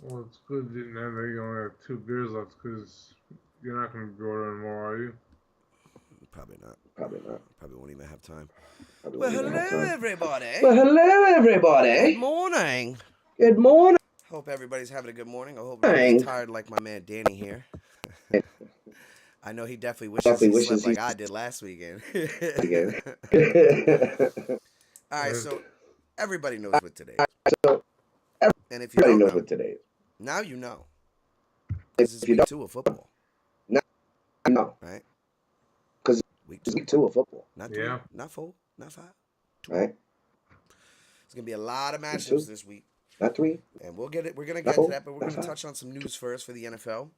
Well, it's good that now that you only have 2 beers left because you're not going to be ordering more, are you? Probably not. Probably not. Probably won't even have time. Probably Well, won't even have hello, time. everybody. Well, hello, Good everybody. morning. Good morning. Hope everybody's having a good morning. I hope nobody's tired like my man Danny here. I know he definitely wishes he slept like I did last weekend. Again. All right, so everybody knows what today is. So, And if you everybody don't knows know, what today is. now you know. Because it's If you week 2 of football, don't know, right? because Week it's 2. week 2 of football, Not 3, Yeah. not 4, not 5. 2. right? There's going to be a lot of Week matchups 2, this week. not 3, And we're going to not get to 4, that, but we're not going to 5. touch on some news first for the NFL.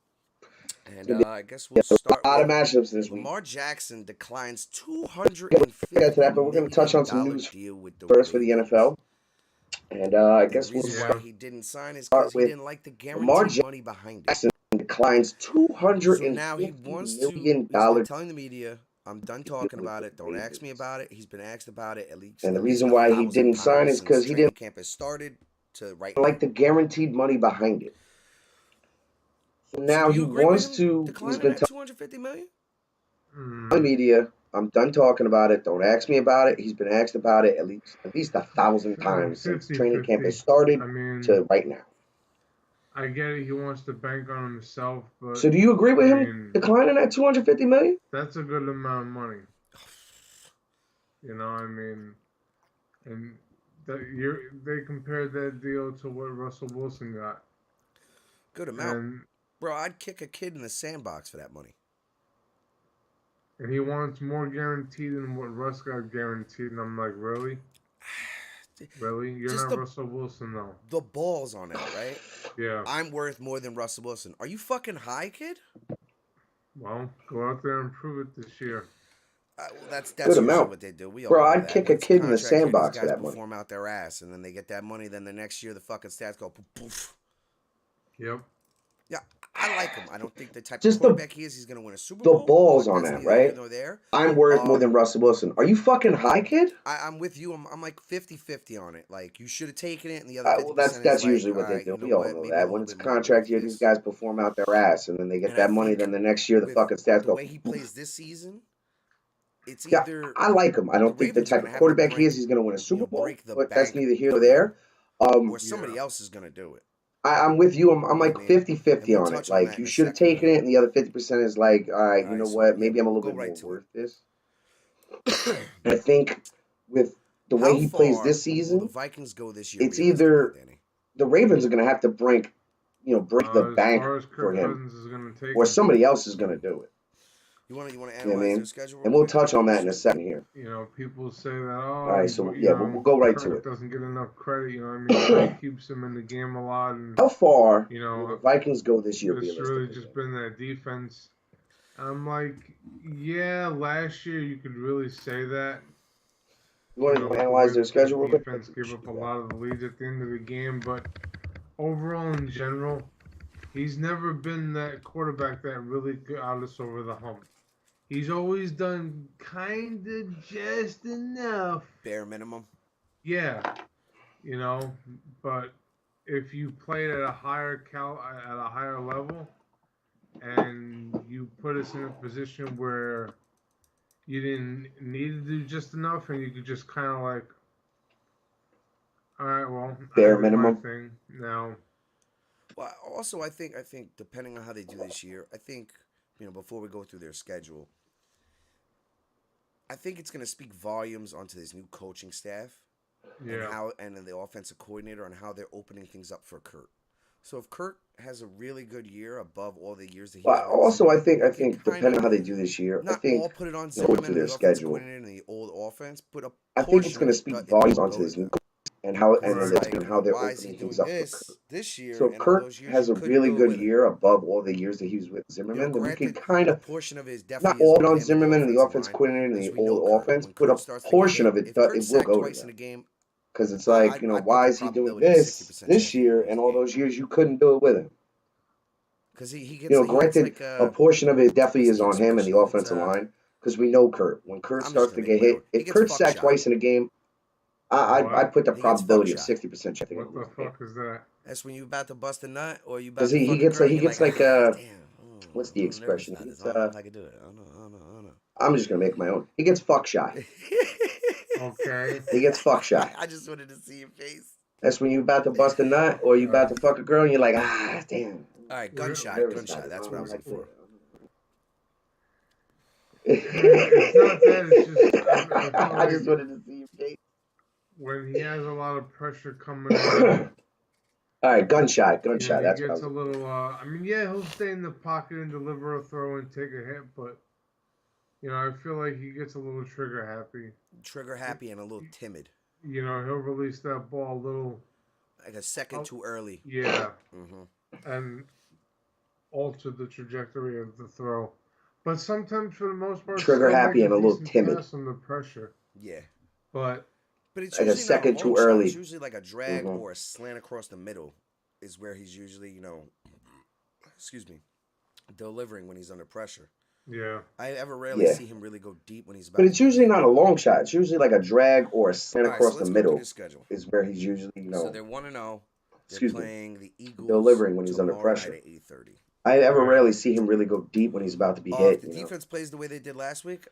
And It's gonna be I guess we'll a start lot of with matchups this week. Lamar Jackson declines We'll get to that, but we're going to touch on some $250 news deal with the first for the Ravens. NFL. And I And the guess we'll reason why he didn't sign is start because he with didn't like the Lamar guaranteed money behind it. Jackson declines So now he $250 wants to, million he's been telling the media, I'm done talking with about the it. Don't ask me Ravens. about it. He's been asked about it at least And the at least reason why he 1,000 didn't sign times is since because he training didn't camp has started to right now. like the guaranteed money behind it. So So now do he you agree with wants him to, he's declining been that $250 million? telling the media, I'm done talking about it. Don't ask me about it. He's been asked about it at least 1,000 times since 50 training camp 50. has started I mean, to right now. I get it. He wants to bank on himself, but So do you agree with I him mean, declining that $250 million? that's a good amount of money. You know, I mean, and they compared that deal to what Russell Wilson got, Good amount. and Bro, I'd kick a kid in the sandbox for that money. and he wants more guaranteed than what Russ got guaranteed. And I'm like, really? Really? You're Just not Russell Wilson, though. the balls on that, right? Yeah. I'm worth more than Russell Wilson. Are you fucking high, kid? Well, go out there and prove it this year. Well, that's Good usually amount. what they do. We all Bro, know I'd that. kick a Once kid in the contract hit, these sandbox for guys that money. perform out their ass, and then they get that money. Then the next year, the fucking stats go poof, poof. Yep. Yeah, I like him. I don't think the type Just of quarterback he is, he's going to win a Super The Bowl. balls but on that's that, neither here right? nor there. I'm worth more than Russell Wilson. Are you fucking high, kid? I'm with you. I'm like 50-50 on it. Like, you should have taken it, and the other 50% Well, that's is usually like, what all they right, do. you know We all what? know Maybe that. I'm a When little it's bit more contract worth year, this. these guys perform out their ass, and then they get And that I money. think Then the next year, the fucking stats the go. way he plays this season, it's Yeah, either I like him. I the don't think the Ravens are type going of to have to quarterback he break, is, he's going to win a Super Bowl. break the But that's bank neither here for nor there. or somebody Yeah. else is going to do it. I'm with you. I'm You know like what I mean? 50-50 And we'll on it. touch on Like, that you in a should have second. taken it, and the other 50% is like, all right, you know so, what? yeah, Maybe I'm a we'll little go bit right more to worth it. this. And I think with the way How he plays far this will season, the Vikings go this year it's realistically, either Danny? the Ravens are going to have to break the As bank far as for Kirk him, Cousins is going to take or him. somebody else is going to do it. You want to You know what I analyze their mean? schedule real And we'll quick? touch on that in a second here. You know, people say that, All right, so you yeah, know, we'll go right Kirk to it. doesn't get enough credit. You know what I mean? Frank keeps him in the game a lot. And, How far you will know, the Vikings go this year, it's really realistically? just been that defense. I'm like, yeah, last year you could really say that. You want to analyze their schedule real quick? Defense gave up a lot of the leads at the end of the game, but overall in general, he's never been that quarterback that really got us over the hump. He's always done kind of just enough. Bare minimum. Yeah, you know, but if you played at a higher level, and you put us in a position where you didn't need to do just enough, and you could just kind of like, all right, well, bare I did minimum my thing now. Well, also I think depending on how they do this year, I think before we go through their schedule, I think it's going to speak volumes onto this new coaching staff Yeah. and the offensive coordinator on how they're opening things up for Kurt. So if Kurt has a really good year above all the years that he's Well, with also, I Zimmerman, think depending on how they do this year, I not think all put it on go Zimmerman through and their the offensive schedule. coordinator and the old offense, but a I think it's portion going of to speak it volumes will onto go this to new them. coach and how It's like, how they're why is he opening things doing up for this Kurt. this year So if and all Kurt those years has you a couldn't really do it good with him? year above all the years that he was with Zimmerman, then we Granted, could kind a of portion of it not definitely is all on on him and the Zimmerman and the offensive offense line, coordinator and because the we know old Kurt. offense, When but Kurt a starts to get portion hit, of it if Kurt's it will sacked go to twice in them. a game, Because it's like, I'd why put the is he doing probability at this 60% this chance he year wins and the all game. those years you couldn't do it with him? Because he gets Granted, like a portion of it definitely what's is the on him and the expression? offensive line because we know Kurt. When Kurt I'm just starts gonna to make get my own. hit, He if gets Kurt's fuck sacked shot. twice in a game, I'd What? put the He gets fuck probability of shot. 60% chance. What the fuck is that? That's when you about to bust a nut, or you Because about to he fuck a gets girl. He You're gets like, like damn. what's I'm the a little nervous expression? about this. He's I don't know if I can do it. I don't know. I'm just gonna make my own. He gets fuck shy. Okay. He gets fuck shy. I just wanted to see your face. That's when you about to bust a nut, or you about to fuck a girl, and you're like, damn. All right, We're- gunshot. That's what I was looking for. It's not that. It's just I feel I like just wanted to see your face. when he has a lot of pressure coming on, All right, gunshot. he That's what I gets was. a little. I mean, yeah, he'll stay in the pocket and deliver a throw and take a hit, but I feel like he gets a little trigger happy. Trigger happy and a little timid. He'll release that ball a little, Like a second too early. Yeah, Mm-hmm. and alter the trajectory of the throw. But sometimes, for the most part, Trigger happy and a little timid. Pass under pressure. Yeah. But it's like usually a second not a long too shot. early. It's usually like a drag or a slant across the middle is where he's usually, delivering when he's under pressure. Yeah. I ever rarely see him really go deep when he's about. But it's usually not a long shot. It's usually like a drag or a slant across the middle. Is where he's usually, So they're 1-0. They're playing the Eagles delivering when he's under pressure. At 8:30. I ever rarely see him really go deep when he's about to be hit. If the defense plays the way they did last week.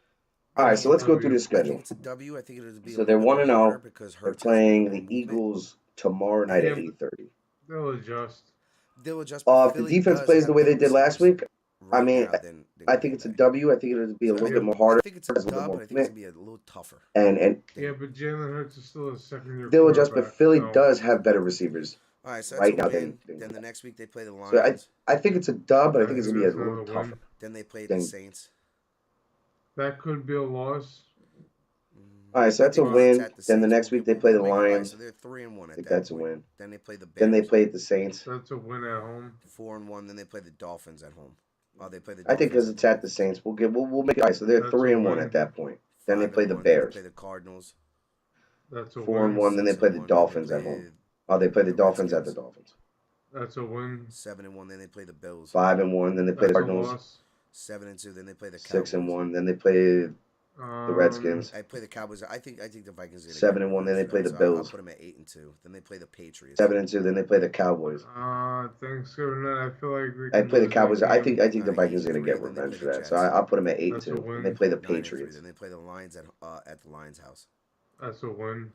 All right, so let's go through the schedule. I think it's a W. I think it'll be. So they're 1-0 because they're playing the Eagles tomorrow night at 8:30. They'll adjust. If the defense plays the way they did last week, I mean, I think it's a W. I think it'll be a little bit more harder. I think it's a dub, but I think it's gonna be a little tougher. And yeah, but Jalen Hurts is still a second-year. They'll adjust, but Philly does have better receivers. All right, so that's right now, then the next week they play the Lions. So I think it's a dub, but I think it's gonna be a little tougher. Then they play the Saints. That could be a loss. All right, so that's a win. Then the next week they play the Lions. So they're 3-1. I think that's a win. Then they play the Bears. Then they play the Saints. That's a win at home. 4-1. Then they play the Dolphins at home. Oh, they play the. I think because it's at the Saints, we'll make it. All right, so they're 3-1 at that point. Then they play the Bears. They play the Cardinals. That's a 4-1. Then they play the Dolphins at home. Oh, they play the Dolphins at the Dolphins. That's a win. 7-1. Then they play the Bills. 5-1. Then they play the Cardinals. 7-2. Then they play the Cowboys. 6-1. Then they play the Redskins. I play the Cowboys. I think the Vikings. 7-1. Then they play the Bills. I'll put them at 8-2. Then they play the Patriots. 7-2. Then they play the Cowboys. Thanksgiving night. I feel like I play the Cowboys. I think the Vikings are gonna get revenge for that. So I'll put them at 8-2. They play the Patriots. Then they play the Lions at the Lions' house. That's a win.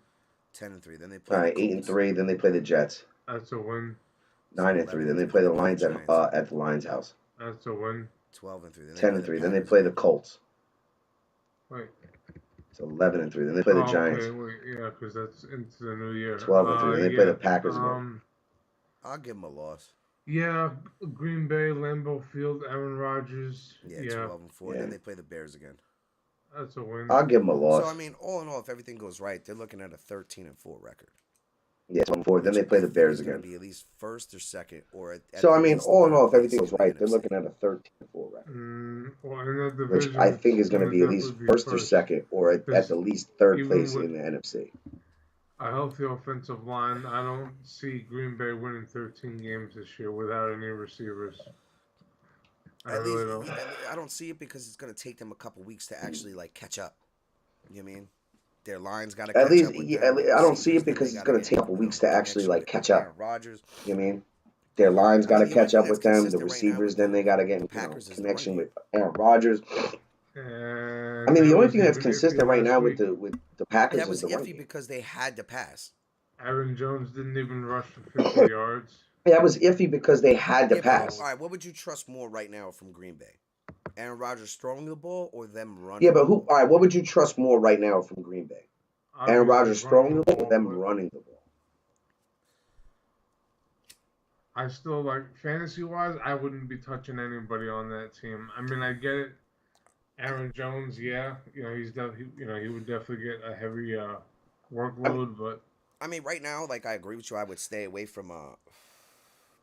10-3. Then they play. All right, 8-3. Then they play the Jets. That's a win. 9-3. Then they play the Lions at the Lions' house. That's a win. 12-3. 10-3. Then they play the Colts. Wait. It's 11-3. Then they play the Giants. Okay, wait, yeah, because that's into the new year. 12-3. Then they play the Packers again. I'll give them a loss. Yeah, Green Bay, Lambeau Field, Aaron Rodgers. Yeah, 12-4. Then they play the Bears again. That's a win. I'll give them a loss. So I mean, all in all, if everything goes right, they're looking at a 13-4 record. Yeah, 12-4. Then they play the Bears again. Be at least first or second, or so I mean, all in all, if everything goes right, they're looking at a 13-4 record. Well, in that division, which I think is going to be at least first or second, or at the least third place in the NFC. A healthy offensive line. I don't see Green Bay winning 13 games this year without any receivers. I really don't. I don't see it because it's going to take them a couple weeks to actually catch up. You know what I mean? Their line's got to catch up. I don't see it because it's going to take a couple weeks to actually catch up. Rodgers. You know what I mean? Their line's got to catch up with them. The receivers, then they got to get in connection with Aaron Rodgers. I mean, the only thing that's consistent right now with the Packers is the run game. Because they had to pass. Aaron Jones didn't even rush for 50 yards. Yeah, it was iffy because they had to pass. All right, what would you trust more right now from Green Bay? Aaron Rodgers throwing the ball or them running? Yeah, but who? All right, what would you trust more right now from Green Bay? Aaron Rodgers throwing the ball or them running the ball? I still fantasy-wise, I wouldn't be touching anybody on that team. I mean, I get it. Aaron Jones, yeah, he's definitely, he would definitely get a heavy workload, but I mean, right now, I agree with you. I would stay away from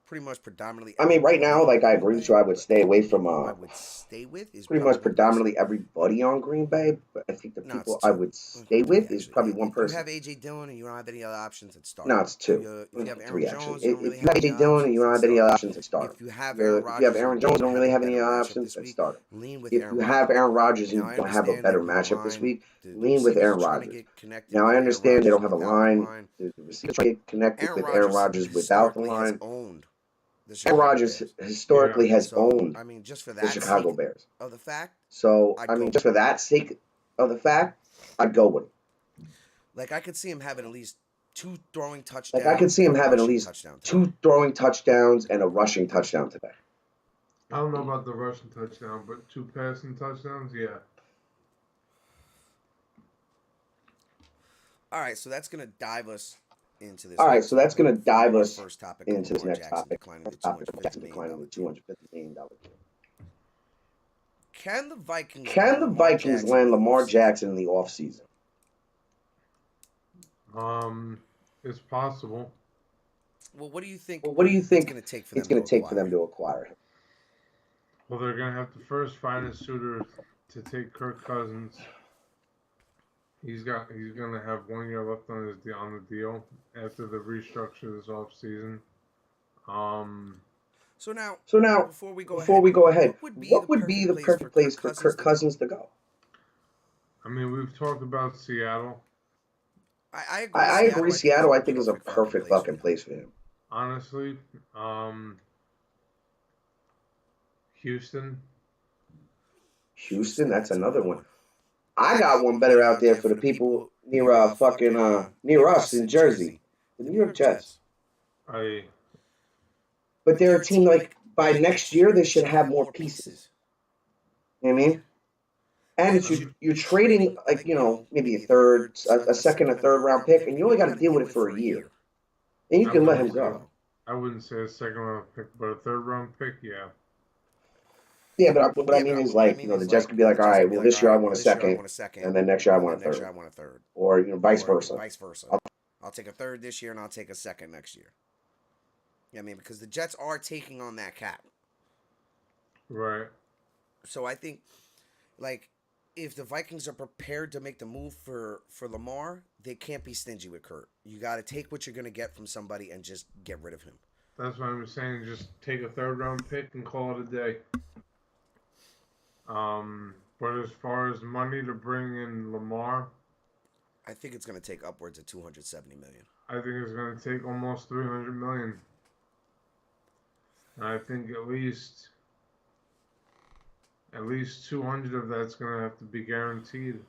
pretty much predominantly. I mean, right now, like I agree with you. I would stay away from. I would stay with is pretty much predominantly everybody on Green Bay, but I think the people I would stay with is probably one person. If you have AJ Dillon and you don't have any other options, it's start. No, it's two. If you have Aaron three Jones, actually. If you have AJ Dillon and you don't have any other options, it's start. If you have Aaron Jones, don't really have any other options, it's start. If you have Aaron Rodgers and you don't have a better matchup this week, lean with Aaron Rodgers. Now I understand they don't have a line. The receivers try to get connected with Aaron Rodgers without the line. Aaron Rodgers historically has owned just for that the Chicago Bears. Of the fact. So, just for that sake of the fact, I'd go with him. Like, I could see him having at least 2 throwing touchdowns. Like, I could see him having at least 2 throwing touchdowns and a rushing touchdown today. I don't know about the rushing touchdown, but 2 passing touchdowns, yeah. All right, so that's going to dive us into this. All right, so that's going to dive us first topic into this next topic. Jackson declining the $250 million deal. Can the Vikings land Lamar Jackson in the offseason? It's possible. Well, what do you think? It's going to take for them to acquire him? Well, they're going to have to first find a suitor to take Kirk Cousins. He's going to have 1 year left on the deal after the restructure this offseason. So now, before we go ahead, what would be the perfect place for Kirk Cousins to go? I mean, we've talked about Seattle. I agree. Seattle, I think, is a perfect fucking place for him. Honestly, Houston, that's another one. I got one better out there for the people near near us in Jersey, the New York Jets. But they're a team like by next year they should have more pieces. You know what I mean? And you're trading like maybe a second, a third round pick, and you only got to deal with it for a year. And you can let him go. I wouldn't say a second round pick, but a third round pick, yeah. Yeah, but what I mean is the Jets could be like, all right, well this year I want a second, and then next year I want a third, or vice versa. I'll take a third this year and I'll take a second next year. Yeah, I mean, because the Jets are taking on that cap. Right. So I think, like, if the Vikings are prepared to make the move for Lamar, they can't be stingy with Kurt. You got to take what you're going to get from somebody and just get rid of him. That's what I'm saying. Just take a third round pick and call it a day. But as far as money to bring in Lamar, I think it's going to take upwards of $270 million. I think it's going to take almost $300 million. And I think at least 200 of that's going to have to be guaranteed.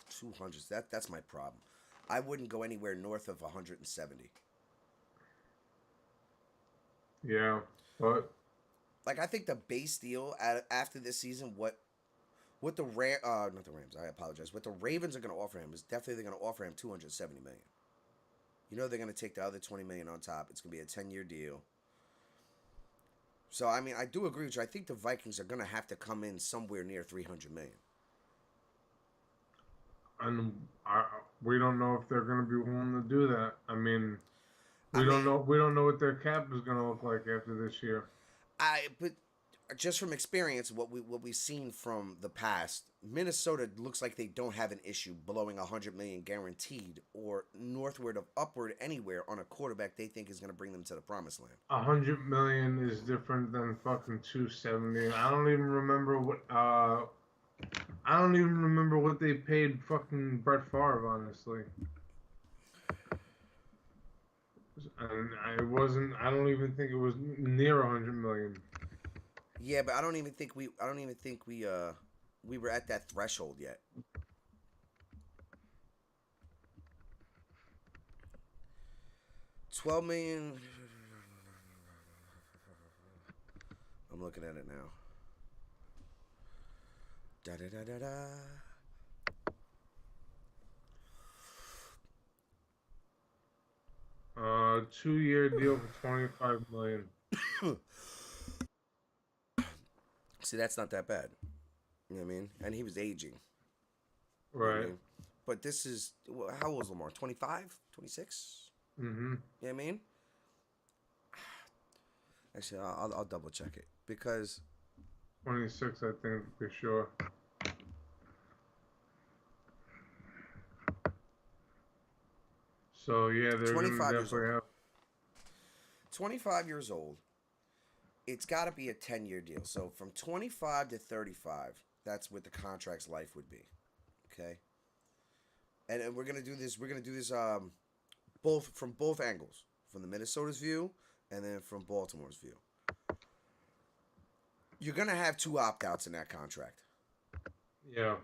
200. That's my problem. I wouldn't go anywhere north of 170. Yeah, but like, I think the base deal after this season, what the not the Rams, I apologize. What the Ravens are going to offer him is definitely they're going to offer him $270 million. They're going to take the other $20 million on top. It's going to be a 10-year deal. So, I mean, I do agree with you. I think the Vikings are going to have to come in somewhere near $300 million. And we don't know if they're going to be willing to do that. I mean, we don't know what their cap is going to look like after this year. But just from experience, what we've seen from the past, Minnesota looks like they don't have an issue blowing $100 million guaranteed or northward of upward anywhere on a quarterback they think is going to bring them to the promised land. $100 million is different than fucking 270. I don't even remember what they paid fucking Brett Favre, honestly. And I don't even think it was near $100 million. Yeah, but I don't even think we were at that threshold yet. $12 million. I'm looking at it now. Da da da da da. Two-year deal for $25 million. See, that's not that bad. You know what I mean? And he was aging. Right. You know what I mean? But this is, how old is Lamar? 25? 26? Mm-hmm. You know what I mean? Actually, I'll double check it because 26, I think, for sure. So yeah, they're gonna 25 years old. definitely have. 25 years old. It's got to be a 10-year deal. So from 25 to 35, that's what the contract's life would be. Okay. And we're gonna do this. We're gonna do this both from both angles, from the Minnesota's view and then from Baltimore's view. You're gonna have 2 opt-outs in that contract. Yeah.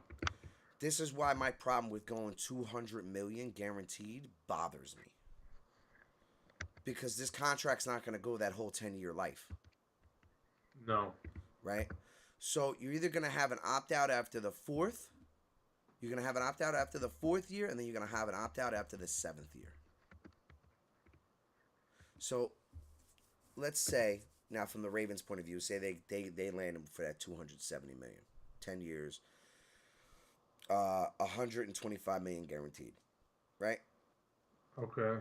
This is why my problem with going 200 million guaranteed bothers me. Because this contract's not gonna go that whole 10-year life. No. Right? So you're either gonna have an opt-out after the 4th. You're gonna have an opt-out after the 4th year, and then you're gonna have an opt-out after the 7th year. So let's say now, from the Ravens' point of view, say they land him for that 270 million, 10 years, 125 million guaranteed, right? Okay.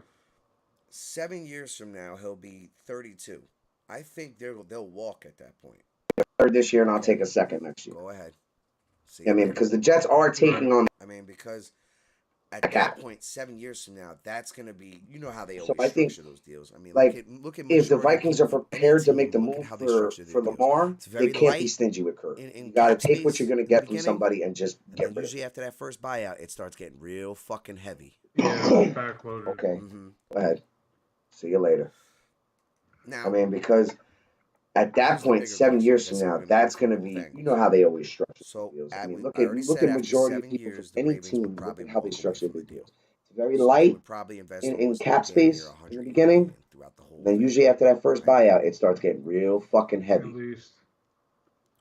7 years from now, he'll be 32. I think they'll walk at that point. Third this year, and I'll take a second next year. Go ahead. I mean, because the Jets are taking on. I mean, because at that point, 7 years from now, that's going to be, you know how they always structure those deals. I mean, like, look at if the Vikings are prepared to make the move for Lamar, they can't be stingy with Kirk. You got to take what you're going to get from somebody and just get rid of it. Usually after that first buyout, it starts getting real fucking heavy. Yeah, backloaded. Okay, go ahead. See you later. Now, I mean, because at that point, 7 years from now, that's going to be, you know how they always structure deals. I mean, look at majority of people from any team, look at how they structure their deals. It's very light in cap space in the beginning. Then usually after that first buyout, it starts getting real fucking heavy. At least.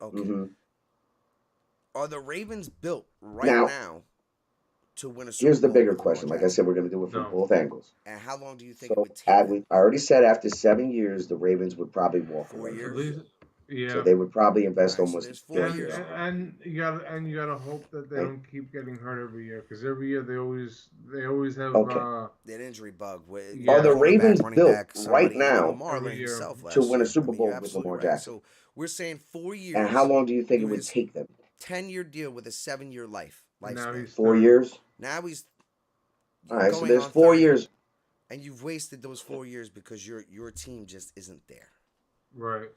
Okay. Are the Ravens built now to win a Super Bowl? Here's the bigger question. Like I said, we're going to do it from both angles. And how long do you think it would take? I already said after 7 years, the Ravens would probably walk away. 4 years. Yeah. So they would probably invest almost 4 years. And you gotta hope that they don't keep getting hurt every year, because every year they always have that injury bug. Are the Ravens built right now to win a Super Bowl with Lamar Jackson? So we're saying 4 years. And how long do you think it would take them? 10-year deal with a 7-year life. Now he's 4 years. Now he's. All right, so there's 4 years. And you've wasted those 4 years because your team just isn't there. Right.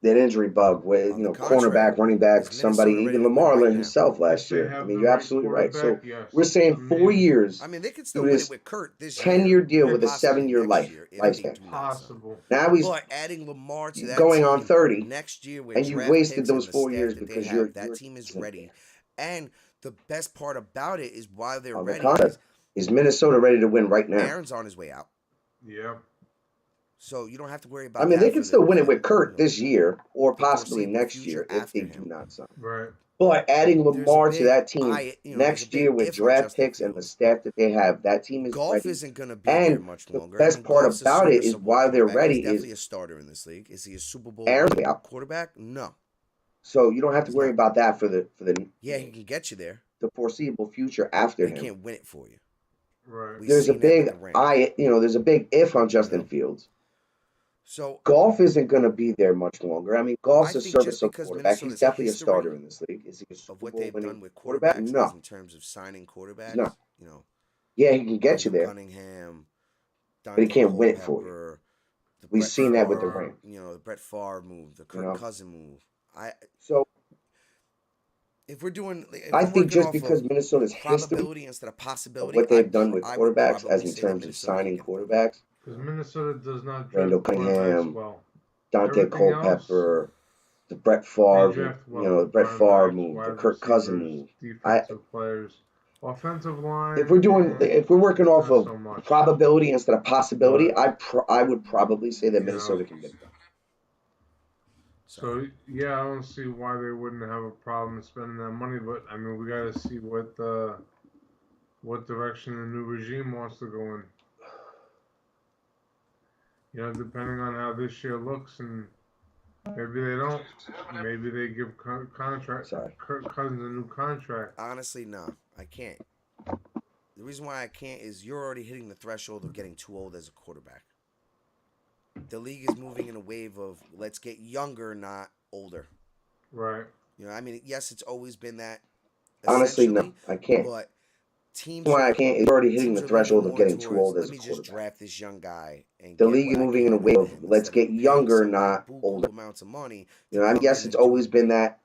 That injury bug with cornerback, running back, somebody, even Lamar himself last year. I mean, you're absolutely right. So we're saying 4 years. I mean, they could still win it with Kurt this 10-year deal with a 7-year lifespan. Possible. Now he's adding Lamar to that going on 30 next year, and you wasted those 4 years because that team is ready. And the best part about it is while they're ready, is Minnesota ready to win right now? Aaron's on his way out. Yeah. So you don't have to worry about. I mean, they can still win it with Kurt this year or possibly next year if they do not sign. Right. But adding Lamar to that team next year with draft picks and the staff that they have, that team is ready. Isn't going to be there much longer. The best part about it is while they're ready, he's definitely a starter in this league. Is he a Super Bowl quarterback? No. So you don't have to worry about that for the. Yeah, he can get you there. The foreseeable future after him. He can't win it for you. Right. There's a big there's a big if on Justin Fields. So Goff isn't going to be there much longer. I mean, Goff's a serviceable quarterback. He's definitely a starter in this league. Is he a Super Bowl winning quarterback? No. In terms of signing quarterbacks, no. Yeah, he can get you there. Cunningham, but he can't win it for you. We've seen that with the Rams. The Brett Favre move, the Kirk Cousin move. If we're doing, I think just because Minnesota's probability instead of possibility, what they've done with quarterbacks, as in terms of signing quarterbacks. Because Minnesota does not draft Randall Cunningham, well. Dante Culpepper, the Brett Favre, the Brett Favre move, the Kirk Cousin move. Defensive players, offensive line. If we're working off of probability instead of possibility, I would probably say that Minnesota can get it done. So yeah, I don't see why they wouldn't have a problem spending that money, but I mean, we got to see what direction the new regime wants to go in. Depending on how this year looks, and maybe they don't. Maybe they give Kirk Cousins a new contract. Honestly, no, I can't. The reason why I can't is you're already hitting the threshold of getting too old as a quarterback. The league is moving in a wave of let's get younger, not older. Right. You know, I mean, yes, it's always been that. Honestly, no, I can't. But teams Why I can't is already hitting teams the are leaning threshold of more getting too towards old let as a me just quarterback. draft this young guy and The get league what is I moving can in a out wave of of him let's instead get of paying younger, somebody not buku older. amounts of money You to know, I come guess in it's and do always been that.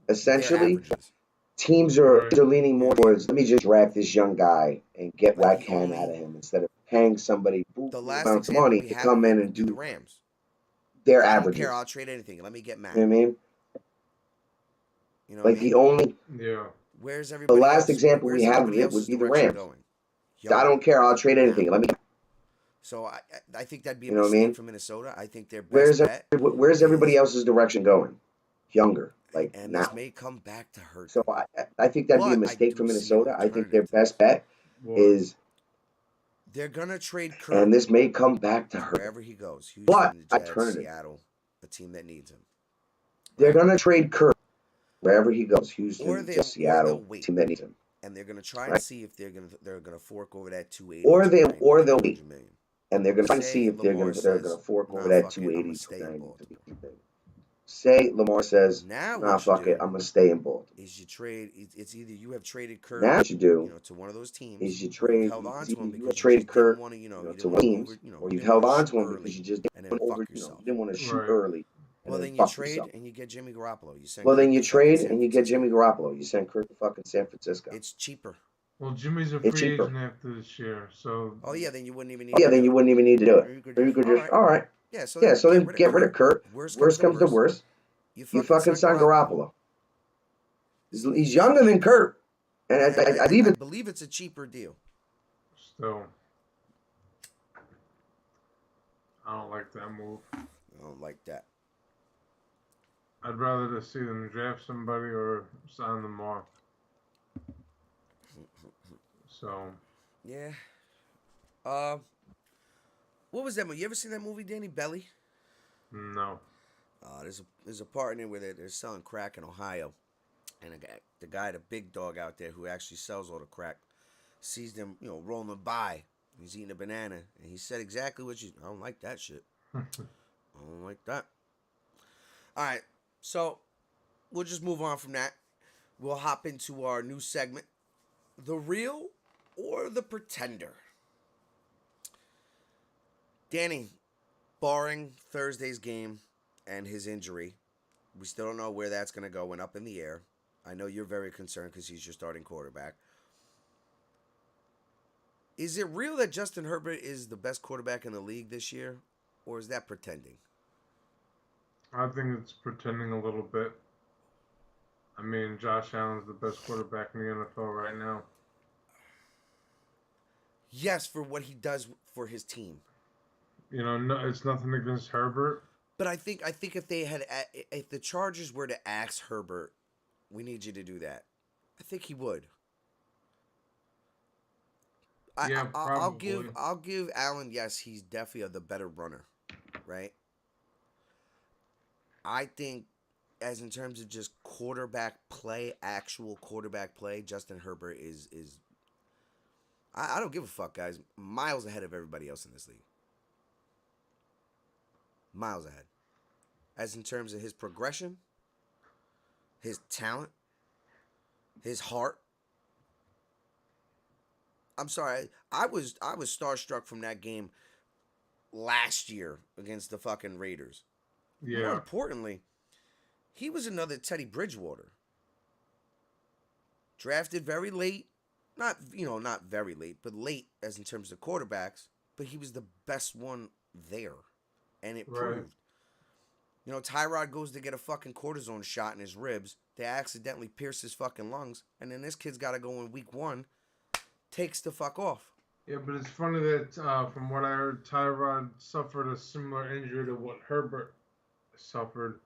their Essentially, averages. teams Right. are leaning You know more what I mean? towards let me just draft this young guy and get what Like I the can out only of him instead of paying somebody the buku last amounts of example money we to have come of it in and would be the do Rams. their I don't care. averages. I'll trade anything. Let me get Matt. You know what I mean? You know what I Like mean? the only, Yeah. Where's the everybody last else? example we Where's have of everybody it would else's be the direction Rams. going? I Younger. don't care. I'll trade anything. Now. Let me, So I think that'd be a you know what I mistake mean? for Minnesota. I think their best bet Where's everybody is, else's direction going? Younger, like and this now. may come back to hurt So them. I think that'd be a But I mistake for do see an Minnesota. I think their alternative to best this. bet What? is, They're gonna trade Kurt and this may come back to hurt them. wherever he goes. But Houston, the Jets, alternative, Seattle, a team that needs him. they're Right? gonna trade Kirk wherever he goes. Or Houston, they'll just Seattle, wait. team that needs him. And they're gonna try and Right? see if they're gonna fork over that 280, Or they'll 290, wait, 300 million. and they're gonna try and see Say if Lamar they're says, gonna fork over nah, that fuck it, I'm gonna 280, stay in 290 to Baltimore. be big. Say Lamar says, Now nah, what you fuck it, do I'm gonna stay in Baltimore. is you trade. It's either you have traded Kurt, Now what you do to one of those teams, is you or you've trade. held on It's to either him you have because you traded just didn't Kirk, want to, you to didn't want to teams, or you you've didn't want held to on shoot to him because early you just and then didn't fuck you yourself. didn't want to shoot Right. early and Well, then then you fuck trade yourself. and you get Jimmy Garoppolo. You send Well, Kurt then you to fucking trade San and you get Francisco. Jimmy Garoppolo. You send Kirk to fucking San Francisco. It's cheaper. Well, Jimmy's a It's free cheaper. agent after this year, so Oh yeah, then you wouldn't even Oh, need yeah, to then do you it. wouldn't even need to do Or it. you could Or you just could just, all all right. Yeah, so Yeah, then so then get get rid of Kurt. Worst Worst comes to worst. worst. You You fucking fucking sign sign Garoppolo. He's younger than Kurt. And I'd I even. believe it's a cheaper deal. still, I don't like that move. I don't like that. I'd rather just see them draft somebody or sign them off. So, Yeah. What was that movie? You ever seen that movie, Danny Belly? no. There's a part in it where they're selling crack in Ohio, and the guy, the big dog out there who actually sells all the crack, sees them, rolling by. He's eating a banana, and he said exactly what you. I don't like that shit. I don't like that. All right, so we'll just move on from that. We'll hop into our new segment, The Real or the Pretender. Danny, barring Thursday's game and his injury, we still don't know where that's going to go and up in the air. I know you're very concerned because he's your starting quarterback. Is it real that Justin Herbert is the best quarterback in the league this year, or is that pretending? I think it's pretending a little bit. I mean, Josh Allen's the best quarterback in the NFL right now. Yes, for what he does for his team. No, it's nothing against Herbert. But I think if the Chargers were to ask Herbert, we need you to do that, I think he would. Yeah, probably. I'll give Allen. Yes, he's definitely the better runner, right? I think, as in terms of just quarterback play, actual quarterback play, Justin Herbert is. I don't give a fuck, guys. Miles ahead of everybody else in this league. Miles ahead. As in terms of his progression, his talent, his heart. I'm sorry, I was starstruck from that game last year against the fucking Raiders. Yeah. More importantly, he was another Teddy Bridgewater. Drafted very late. Not very late, but late as in terms of quarterbacks. But he was the best one there. And it proved. Tyrod goes to get a fucking cortisone shot in his ribs. They accidentally pierce his fucking lungs. And then this kid's got to go in week 1. Takes the fuck off. Yeah, but it's funny that from what I heard, Tyrod suffered a similar injury to what Herbert suffered.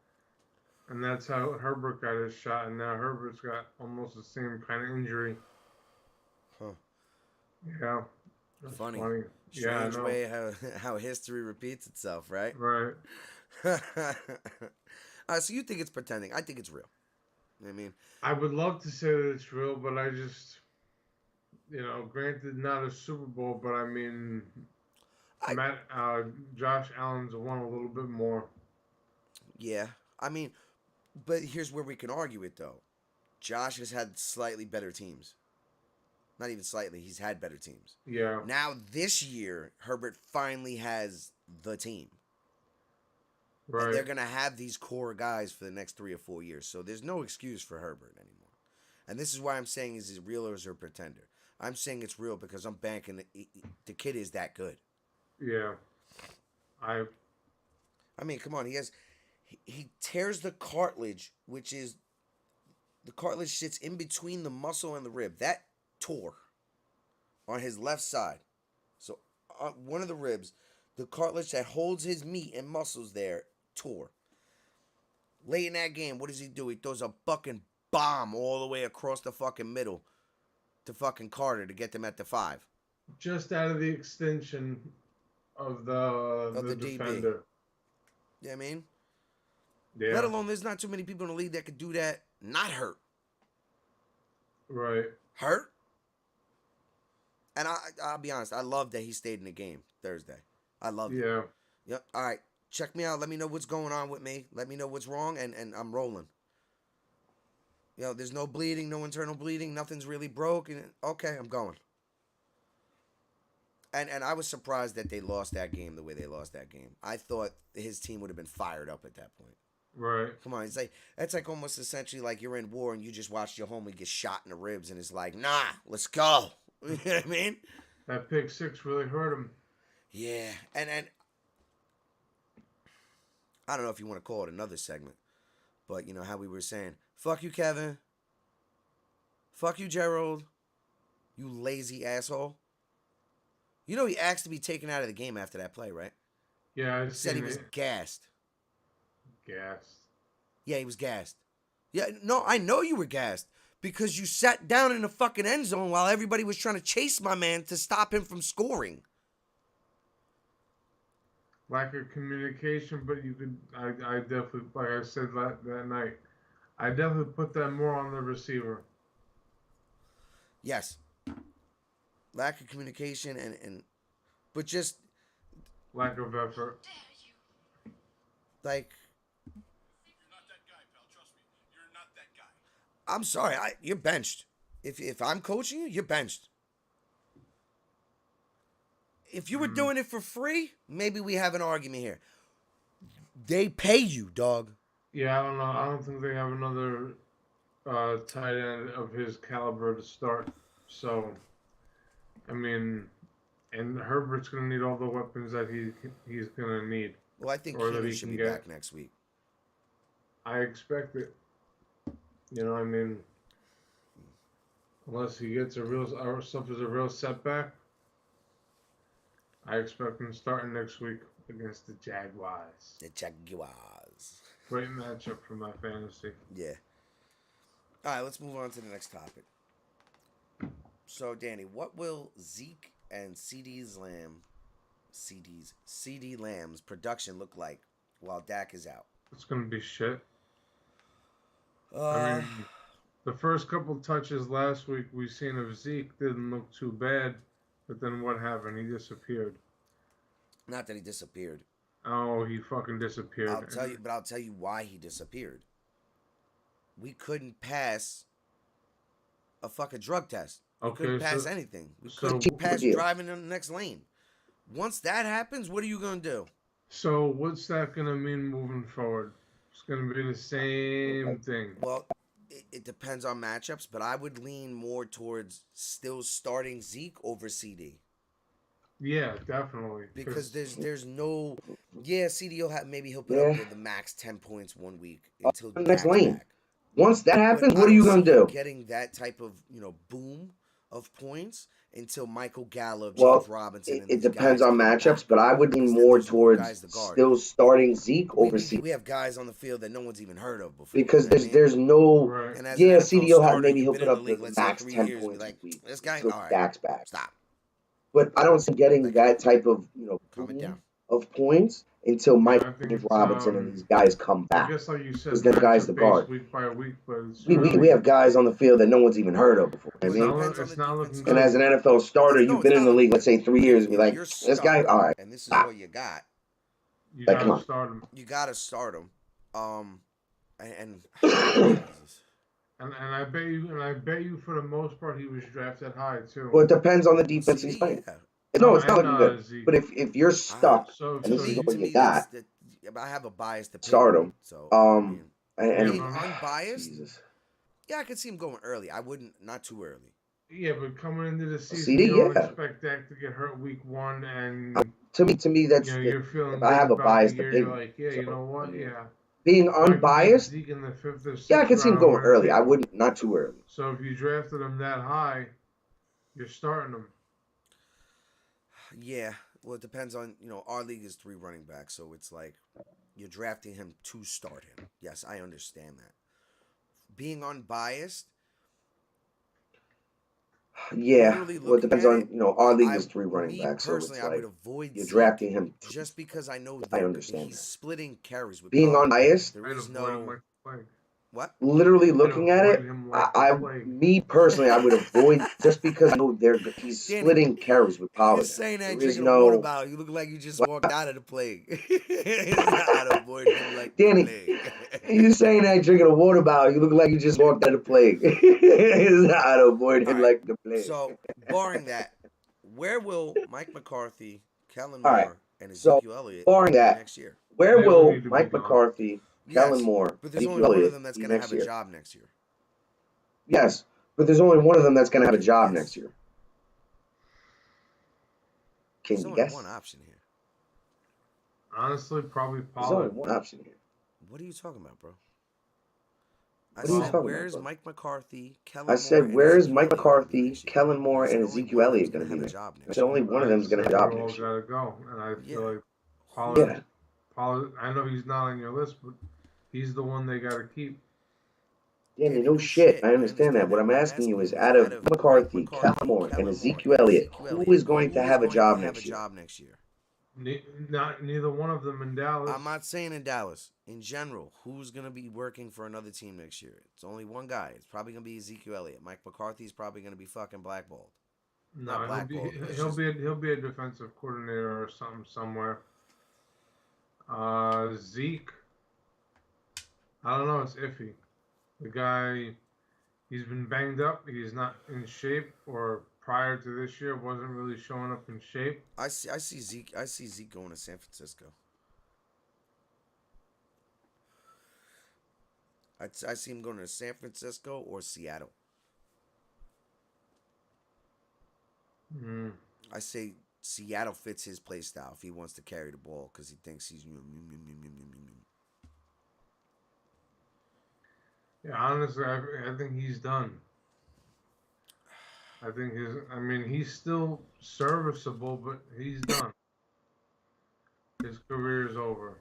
And that's how Herbert got his shot. And now Herbert's got almost the same kind of injury. Huh. Yeah. That's funny. Strange way how history repeats itself, right? Right. So you think it's pretending. I think it's real. I mean, I would love to say that it's real, but I just, granted not a Super Bowl, but I mean, Josh Allen's won a little bit more. Yeah, I mean, but here's where we can argue it though. Josh has had slightly better teams. Not even slightly, he's had better teams. Yeah. Now this year, Herbert finally has the team. Right. And they're going to have these core guys for the next 3 or 4 years. So there's no excuse for Herbert anymore. And this is why I'm saying, is it real or is it a pretender? I'm saying it's real because I'm banking the kid is that good. Yeah. I mean, come on. He tears the cartilage, which is, the cartilage sits in between the muscle and the rib. That tore on his left side. So on one of the ribs, the cartilage that holds his meat and muscles there tore. Late in that game, what does he do? He throws a fucking bomb all the way across the fucking middle to fucking Carter to get them at the 5. Just out of the extension of the defender. DB. Yeah, I mean? Yeah. Let alone there's not too many people in the league that could do that not hurt. Right. Hurt? And I'll be honest, I love that he stayed in the game Thursday. I love it. Yeah. Yep. All right. Check me out. Let me know what's going on with me. Let me know what's wrong, and I'm rolling. You know, there's no bleeding, no internal bleeding. Nothing's really broken. Okay, I'm going. And I was surprised that they lost that game the way they lost that game. I thought his team would have been fired up at that point. Right. Come on, it's like almost essentially like you're in war and you just watched your homie get shot in the ribs and it's like, nah, let's go. You know what I mean? That pick 6 really hurt him. Yeah, and I don't know if you want to call it another segment, but you know how we were saying, fuck you, Kevin. Fuck you, Gerald. You lazy asshole. You know he asked to be taken out of the game after that play, right? Yeah, I said he was gassed. Gassed. Yeah, he was gassed. Yeah, no, I know you were gassed because you sat down in the fucking end zone while everybody was trying to chase my man to stop him from scoring. Lack of communication, but you could. I definitely, like I said that night, I definitely put that more on the receiver. Yes. Lack of communication but just lack of effort. Like, you're not that guy, pal. Trust me, you're not that guy. I'm sorry, you're benched. If I'm coaching you, you're benched. If you were doing it for free, maybe we have an argument here. They pay you, dog. Yeah, I don't know. I don't think they have another tight end of his caliber to start. So, I mean, and Herbert's going to need all the weapons that he's going to need. Well, I think Keenan should be back next week. I expect it. You know, I mean, unless he gets suffers a real setback, I expect him starting next week against the Jaguars. The Jaguars. Great matchup for my fantasy. Yeah. All right, let's move on to the next topic. So, Danny, what will Zeke and CeeDee Lamb's production look like while Dak is out? It's going to be shit. I mean, the first couple touches last week we seen of Zeke didn't look too bad, but then what happened? He disappeared. Not that he disappeared. Oh, he fucking disappeared. I'll tell you why he disappeared. We couldn't pass a fucking drug test. We couldn't pass anything. We couldn't pass driving in the next lane. Once that happens, what are you going to do? So what's that going to mean moving forward? It's going to be the same thing. Well, it depends on matchups, but I would lean more towards still starting Zeke over CD. Yeah, definitely. Because there's no... Yeah, CD maybe he'll put up with the max 10 points 1 week until the next lane. Back. Once that happens, what are you going to do? Getting that type of, boom of points until Michael Gallup, James Robinson. It depends on matchups, but I would lean more towards still starting Zeke over CD. We have guys on the field that no one's even heard of before. Because there's no... Right. Yeah, CD maybe he'll put up the max 10 points like, a week. This guy, all right, Dak's back. Stop. But I don't see getting that type of, calm it down. of points until Yeah, Mike I think it's Robinson and these guys come I back. guess like you said, Because them guys the matchup based guard. week by week, but it's We really have guys on the field that no one's even heard of before. I it's mean, not Depends on it's the not looking defensive and good. as an NFL starter, No, you've it's been in not the league, looking let's say 3 years, and be if like, you're this guy, stuck, all right, and this is stop. what you got, You Like, come gotta on. start him. you gotta start him. And Jesus. And I bet you for the most part he was drafted high too. Well, it depends on the Well, defense he's CD, playing. yeah. No, it's not And looking good. Zeke. But if you're stuck So and To this is me, all to you me, that's got, that. I have a biased start opinion, him. so I mean, And being unbiased, Jesus. yeah, I could see him going early. I wouldn't, not too early. yeah, but coming into the season, CD, you don't yeah. expect Dak to get hurt week 1, and To me, that's you're feeling if good I have a about the biased year. opinion. You're like, yeah, So, you know what, I mean, yeah. being If I can get unbiased, Zeke in the 5th or 6th yeah, I could see him round, I'm going gonna early. take I him. wouldn't, not too early. So if you drafted him that high, you're starting him. Yeah, well, it depends on our league is 3 running backs, so it's like you're drafting him to start him. Yes, I understand that. Being unbiased, Yeah, literally well, it looking depends at on, it, our league is 3 running me backs, so personally, it's I would like avoid you're Zeke drafting him. just because I know I understand he's that. splitting carries with Being Pollard. unbiased, There I'd is avoid him no like the plague. what? literally I'd looking at avoid it, him like the plague. me personally, I would avoid just because I know he's Danny, splitting carries with you're Pollard. saying that There is drinking a water no bottle. You look like you just walked out of the plague. I'd avoid him like the Danny. plague. You saying that drinking a water bottle, you look like you just walked out of the plague. I'd avoid All him right. like the plague. So, barring that, where will Mike McCarthy, Kellen All right. Moore, and So, Ezekiel Elliott barring be that, next year? where They all will need to be Mike gone. McCarthy, Kellen Yes, Moore, but there's only Ezekiel one of Elliott them that's be going to next have a year? job next year. Yes, but there's only one of them that's going to have a job Yes. next year. There's Can you only guess? one option here. Honestly, probably There's only Pollard. one option here. What are you talking about, bro? I What are you said, talking where's about, bro? Mike McCarthy, Kellen I Moore, said, and where's Ezekiel Mike Elliott going to be McCarthy, next year? Kellen Moore, I said and only Ezekiel one of them's Elliott going going to to have be a there? job I next said year. only one of I them's going to said have a job they all next year. gotta go, and I Yeah. feel like Who? Pollard. I know he's not on your list, but he's the one they gotta keep. Danny, Danny, no no shit. shit. I I understand that. What I'm What I'm asking you asking is, you is, out out of of McCarthy, Kellen Moore, and Ezekiel Elliott, who is going to have a job next year? next year? Neither one of them in Dallas. I'm not saying in Dallas. In general, who's going to be working for another team next year? It's only one guy. It's probably going to be Ezekiel Elliott. Mike McCarthy's probably going to be fucking blackballed. No, Not blackballed. he'll be a defensive coordinator or something somewhere. Zeke, I don't know. It's iffy. The guy, he's been banged up. He's not in shape, or prior to this year, wasn't really showing up in shape. I see Zeke going to San Francisco. I see him going to San Francisco or Seattle. Mm. I say Seattle fits his play style if he wants to carry the ball because he thinks he's. Yeah, honestly, I think he's done. I think he's still serviceable, but he's done. His career is over.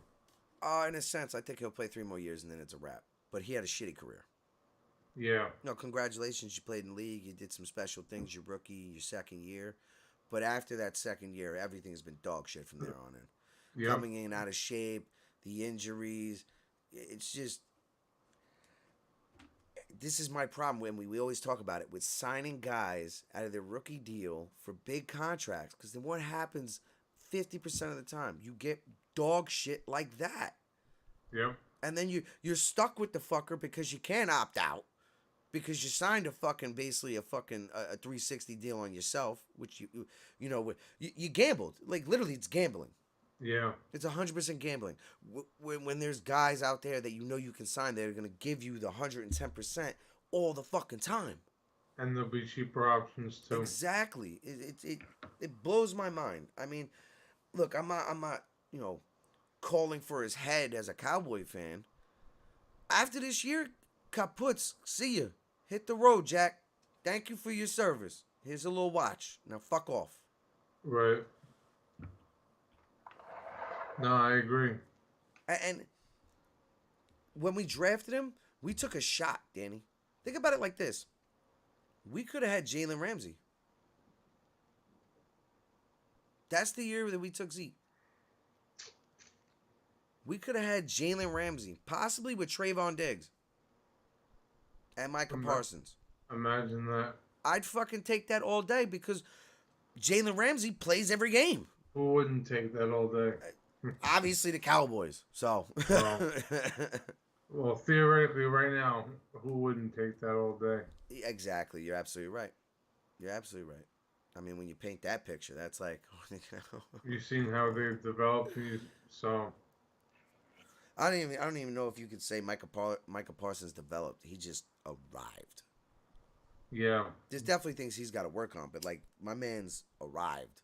In a sense, I think he'll play 3 more years and then it's a wrap. But he had a shitty career. Yeah. No, congratulations. You played in the league. You did some special things your rookie, your second year. But after that second year, everything's been dog shit from there on in. Yep. Coming in out of shape, the injuries. It's just... This is my problem when we always talk about it with signing guys out of their rookie deal for big contracts. Because then what happens 50% of the time? You get dog shit like that. Yep. And then you're stuck with the fucker because you can't opt out. Because you signed basically a 360 deal on yourself, which you gambled. Like, literally, it's gambling. Yeah. It's 100% gambling. When there's guys out there that you can sign, they're going to give you the 110% all the fucking time. And there'll be cheaper options too. Exactly. It blows my mind. I mean, look, I'm not calling for his head as a Cowboy fan. After this year, kaputs. See ya. Hit the road, Jack. Thank you for your service. Here's a little watch. Now fuck off. Right. No, I agree. And when we drafted him, we took a shot, Danny. Think about it like this. We could have had Jalen Ramsey. That's the year that we took Zeke. We could have had Jalen Ramsey, possibly with Trayvon Diggs and Micah Parsons. Imagine that. I'd fucking take that all day because Jalen Ramsey plays every game. Who wouldn't take that all day? Obviously, the Cowboys. So. Well, theoretically, right now, who wouldn't take that all day? Exactly. You're absolutely right. You're absolutely right. I mean, when you paint that picture, that's like. You've seen how they've developed, so. I don't even know if you could say Micah Parsons developed. He just arrived. Yeah. There's definitely things he's got to work on, but like my man's arrived.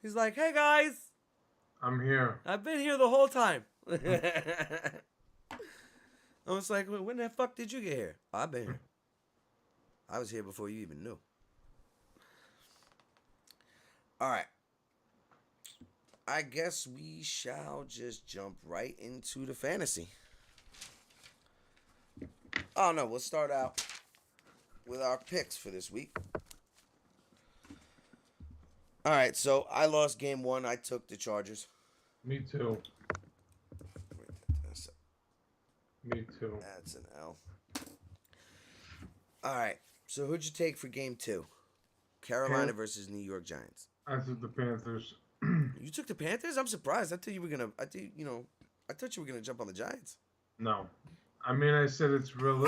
He's like, hey guys, I'm here. I've been here the whole time. I was like, when the fuck did you get here? I've been here. I was here before you even knew. All right. I guess we shall just jump right into the fantasy. Oh, no. We'll start out with our picks for this week. All right. So I lost game 1. I took the Chargers. Me too. Me too. That's an L. All right. So who'd you take for game 2? Carolina versus New York Giants. I took the Panthers. You took the Panthers? I'm surprised. I thought you were gonna jump on the Giants. No, I mean I said it's real.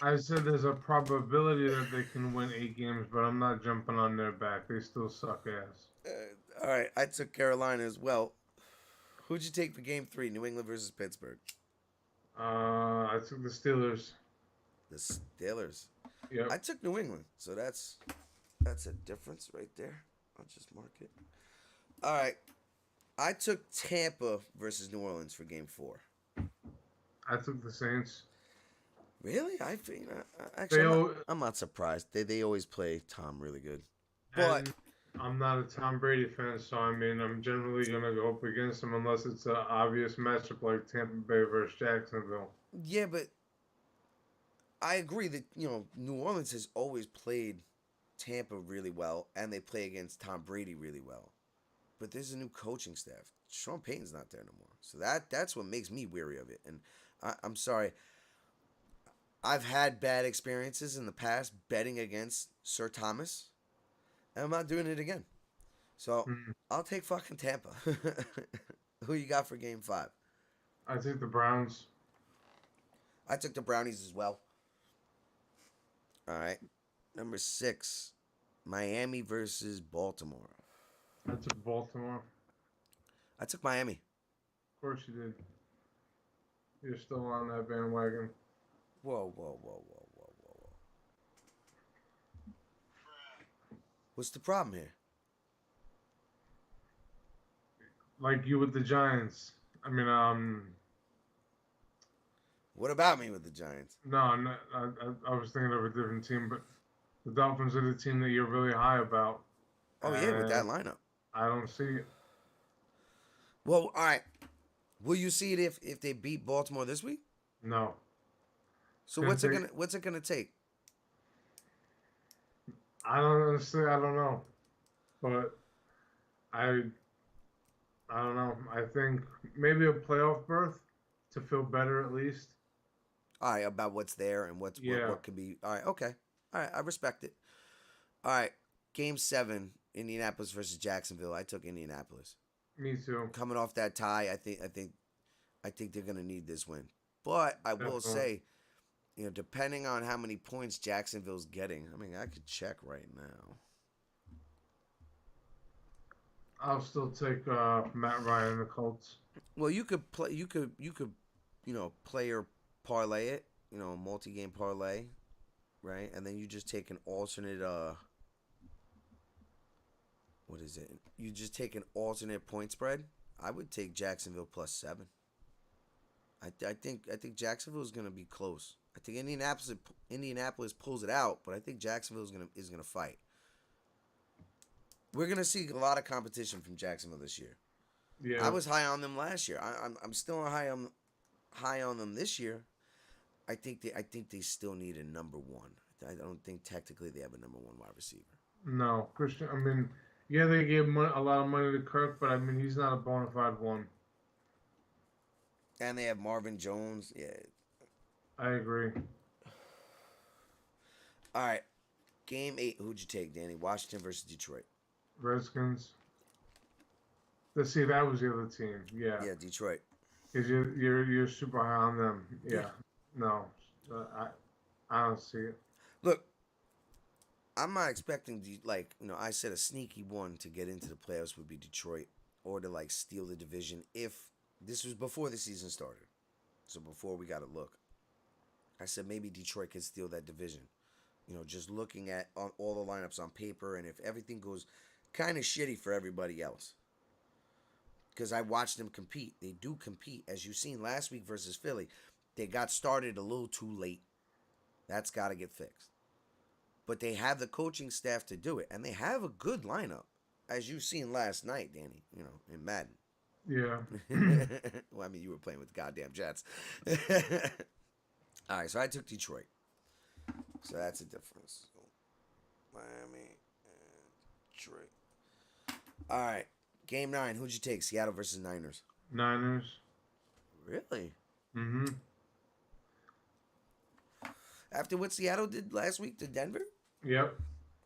I said there's a probability that they can win 8 games, but I'm not jumping on their back. They still suck ass. All right. I took Carolina as well. Who'd you take for game 3? New England versus Pittsburgh. I took the Steelers. The Steelers. Yep. I took New England, so that's a difference right there. I'll just mark it. All right. I took Tampa versus New Orleans for game 4. I took the Saints. Really? Actually, I'm not surprised. They always play Tom really good. But and I'm not a Tom Brady fan, so I mean I'm generally gonna go up against him unless it's an obvious matchup like Tampa Bay versus Jacksonville. Yeah, but I agree that New Orleans has always played Tampa really well, and they play against Tom Brady really well. But there's a new coaching staff. Sean Payton's not there no more, so that's what makes me weary of it. And I'm sorry. I've had bad experiences in the past betting against Sir Thomas, and I'm not doing it again. So I'll take fucking Tampa. Who you got for game 5? I took the Browns. I took the Brownies as well. All right. Number 6, Miami versus Baltimore. I took Baltimore. I took Miami. Of course you did. You're still on that bandwagon. Whoa. What's the problem here? Like you with the Giants. I mean, What about me with the Giants? no, I was thinking of a different team, but the Dolphins are the team that you're really high about. Oh, yeah, with that lineup. I don't see it. Well, all right. Will you see it if they beat Baltimore this week? No. So what's it gonna take? I don't know. But I don't know. I think maybe a playoff berth to feel better at least. All right, about what's there and what could be. All right, okay. All right, I respect it. All right, game 7, Indianapolis versus Jacksonville. I took Indianapolis. Me too. Coming off that tie, I think they're gonna need this win. But I will say, depending on how many points Jacksonville's getting, I mean, I could check right now. I'll still take Matt Ryan and the Colts. Well, you could player parlay it, multi-game parlay, right? And then you just take an alternate what is it? You just take an alternate point spread. I would take Jacksonville +7. I think Jacksonville is going to be close. I think Indianapolis pulls it out, but I think Jacksonville is going to fight. We're going to see a lot of competition from Jacksonville this year. Yeah. I was high on them last year. I'm still high on them this year. I think they still need a number 1. I don't think technically they have a number 1 wide receiver. No, Christian. I mean, Yeah, they gave a lot of money to Kirk, but I mean, he's not a bona fide one. And they have Marvin Jones. Yeah. I agree. All right. Game 8. Who'd you take, Danny? Washington versus Detroit. Redskins. Let's see, that was the other team. Yeah. Yeah, Detroit. Because you're super high on them. Yeah. No, I don't see it. Look, I'm not expecting I said a sneaky one to get into the playoffs would be Detroit or to steal the division if this was before the season started. So before we got to look. I said maybe Detroit could steal that division. Just looking at on all the lineups on paper and if everything goes kind of shitty for everybody else. Because I watched them compete. They do compete. As you've seen last week versus Philly, they got started a little too late. That's got to get fixed. But they have the coaching staff to do it. And they have a good lineup. As you've seen last night, Danny, in Madden. Yeah. Well, I mean, you were playing with the goddamn Jets. All right, so I took Detroit. So that's a difference. Miami and Detroit. All right. Game 9. Who'd you take? Seattle versus Niners. Niners. Really? Mm-hmm. After what Seattle did last week to Denver? Yep.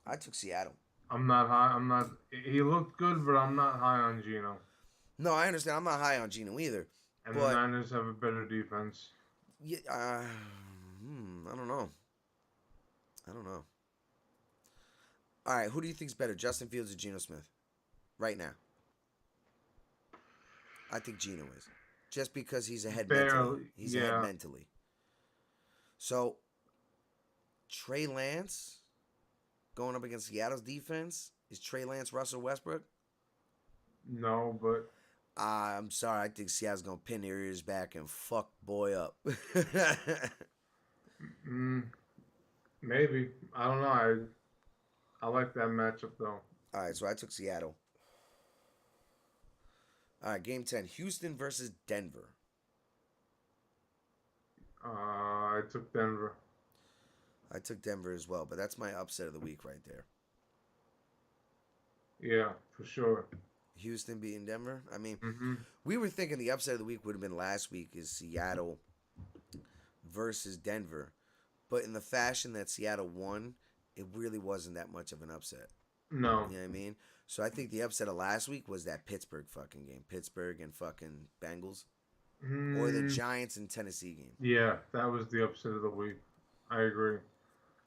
I took Seattle. I'm not high. He looked good, but I'm not high on Geno. No, I understand. I'm not high on Geno either. And the Niners have a better defense. Yeah, I don't know. All right, who do you think's better, Justin Fields or Geno Smith? Right now. I think Geno is. Just because he's ahead mentally. He's ahead mentally. So, Trey Lance going up against Seattle's defense. Is Trey Lance Russell Westbrook? No, but... I'm sorry. I think Seattle's going to pin their ears back and fuck boy up. Maybe. I don't know. I like that matchup, though. All right, so I took Seattle. All right, game 10. Houston versus Denver. I took Denver. I took Denver as well, but that's my upset of the week right there. Yeah, for sure. Houston beating Denver. I mean, mm-hmm. We were thinking the upset of the week would have been last week is Seattle versus Denver. But in the fashion that Seattle won, it really wasn't that much of an upset. No. You know what I mean? So I think the upset of last week was that Pittsburgh fucking game. Pittsburgh and fucking Bengals. Or the Giants and Tennessee game. Yeah, that was the upset of the week. I agree.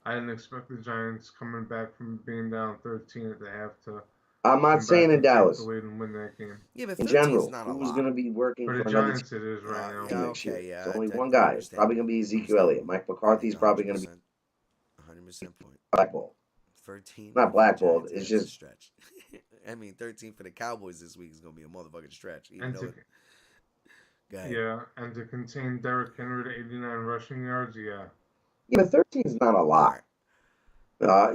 I didn't expect the Giants coming back from being down 13 at the half to... I'm not saying in Dallas. And win that game. Yeah, but in general, not who's going to be working for the Giants? It is right now. Yeah, next year. Yeah, It's only one guy. It's probably going to be Ezekiel Elliott. Mike McCarthy's probably going to be 100% point. Blackballed. 13. Not blackballed. It's just stretch. I mean, 13 for the Cowboys this week is going to be a motherfucking stretch. Yeah, and to contain Derrick Henry to 89 rushing yards, yeah. Yeah, 13 is not a lot. That's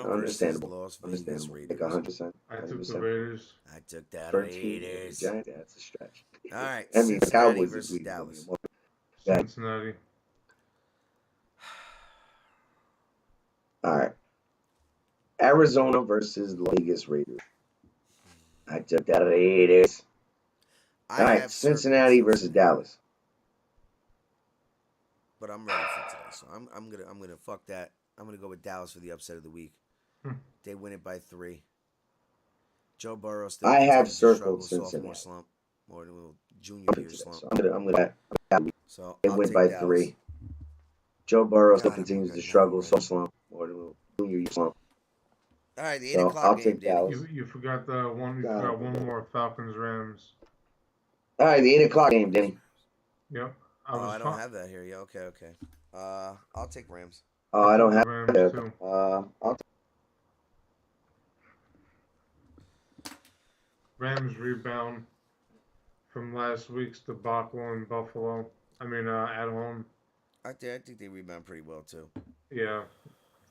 understandable. Understandable. Like 100%. I took the Raiders. I took that 13 Raiders. Giants. That's a stretch. All right. I mean, the Cowboys versus this week Dallas. Cincinnati. All right. Arizona versus Vegas Raiders. I took that Raiders. All right. Cincinnati versus Dallas. But I'm ready for today, so I'm gonna fuck that. I'm gonna go with Dallas for the upset of the week. They win it by 3. Joe Burrow still. I have circled Cincinnati. Slump, or junior year slump. So I'm gonna. So they win by Dallas. 3. Joe Burrow still continues to struggle, slump, or junior year slump. All right, the 8 o'clock game, Danny. You forgot the one. You forgot one more. Falcons Rams. All right, the 8 o'clock game, Danny. Yep. I don't have that here. Yeah, okay. I'll take Rams. Oh, I don't have Rams it. Too. I'll Rams rebound from last week's debacle in Buffalo. I mean, at home. I think they rebound pretty well too. Yeah,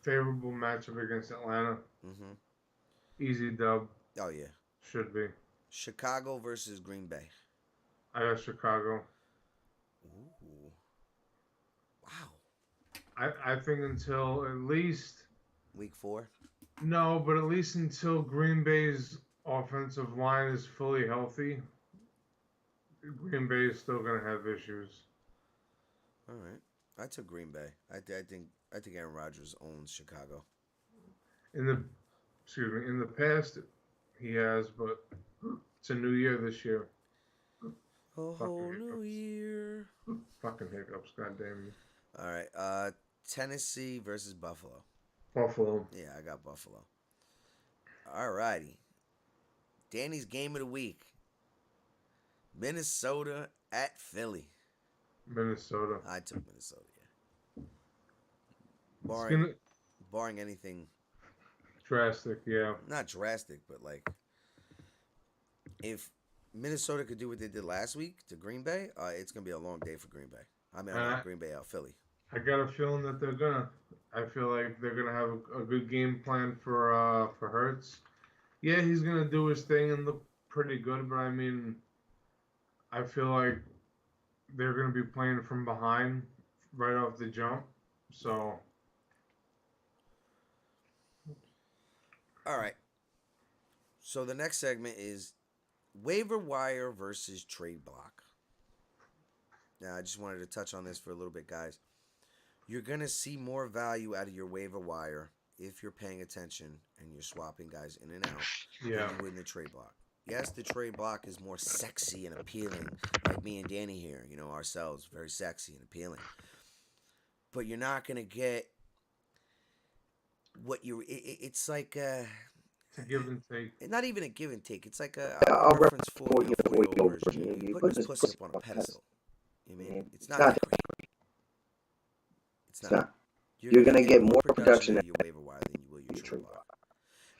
favorable matchup against Atlanta. Mm-hmm. Easy dub. Oh yeah, should be. Chicago versus Green Bay. I got Chicago. Ooh. Wow. I think until at least week 4. No, but at least until Green Bay's offensive line is fully healthy, Green Bay is still going to have issues. All right, I took Green Bay. I think Aaron Rodgers owns Chicago. In the in the past he has, but it's a new year this year. A whole new year. Fucking hiccups, goddamn. All right, Tennessee versus Buffalo. Buffalo. Yeah, I got Buffalo. All righty. Danny's game of the week. Minnesota at Philly. Minnesota. I took Minnesota, yeah. Barring anything drastic, yeah. Not drastic, but like if Minnesota could do what they did last week to Green Bay, it's gonna be a long day for Green Bay. Green Bay out Philly. I got a feeling that they're gonna. I feel like they're gonna have a good game plan for Hurts. Yeah, he's gonna do his thing and look pretty good, but I mean, I feel like they're gonna be playing from behind right off the jump. So. All right. So the next segment is waiver wire versus trade block. Now, I just wanted to touch on this for a little bit, guys. You're going to see more value out of your waiver wire if you're paying attention and you're swapping guys in and out than you would in the trade block. Yes, the trade block is more sexy and appealing, like me and Danny here, ourselves, very sexy and appealing. But you're not going to get what you it's like it's a give and take. Not even a give and take. It's like a reference for your version. You put this pussy up on a pedestal. You mean it's not that great. It's not. You're gonna get more production out of your waiver wire than you will your trade block.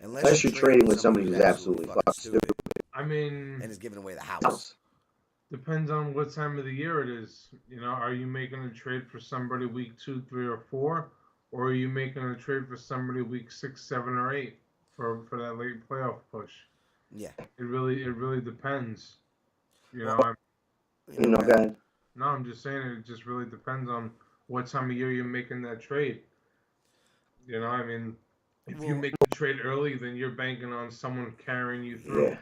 Unless you're trading with somebody who's absolutely fucking stupid. I mean, and is giving away the house. Depends on what time of the year it is. Are you making a trade for somebody week 2, 3, or 4? Or are you making a trade for somebody week 6, 7, or 8 for that late playoff push? Yeah. It really depends. Go ahead. No, I'm just saying it just really depends on what time of year you're making that trade. I mean, if you make the trade early, then you're banking on someone carrying you through. Yeah.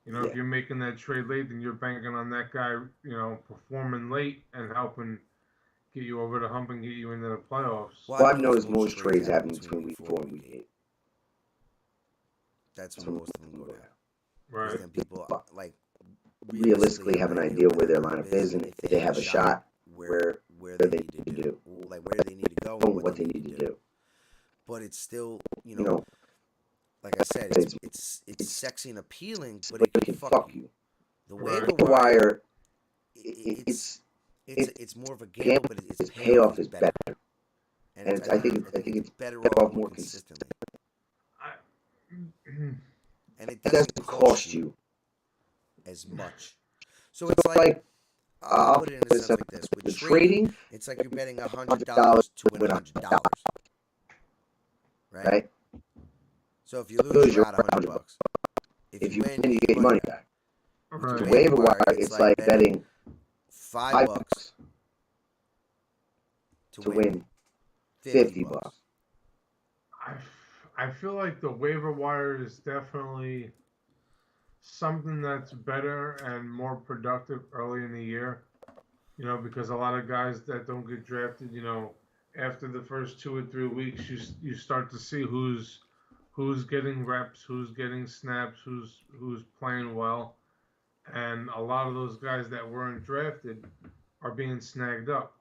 If you're making that trade late, then you're banking on that guy, performing late and helping get you over the hump and get you into the playoffs. Well, I've noticed most trades happen between week 4 and week 8. That's when most of them go down. Right. Then people realistically have an idea where their lineup is, and if they have a shot, where they need to do, like where they need to go, and what they need to do. But it's still, like I said, it's sexy and appealing, but it can fuck you. The waiver wire, it's more of a gamble, but its payoff is better, and I think it's better off more consistently. And it doesn't cost you as much. So it's like I'll put it in a sense like this: with trading, it's like you're betting $100 to win $100, right? So if you lose, you're out $100. If you win, you get money back. Right. The waiver wire, it's like betting $5 to win $50. I feel like the waiver wire is definitely something that's better and more productive early in the year. Because a lot of guys that don't get drafted, after the first 2 or 3 weeks, you start to see who's getting reps, who's getting snaps, who's playing well, and a lot of those guys that weren't drafted are being snagged up.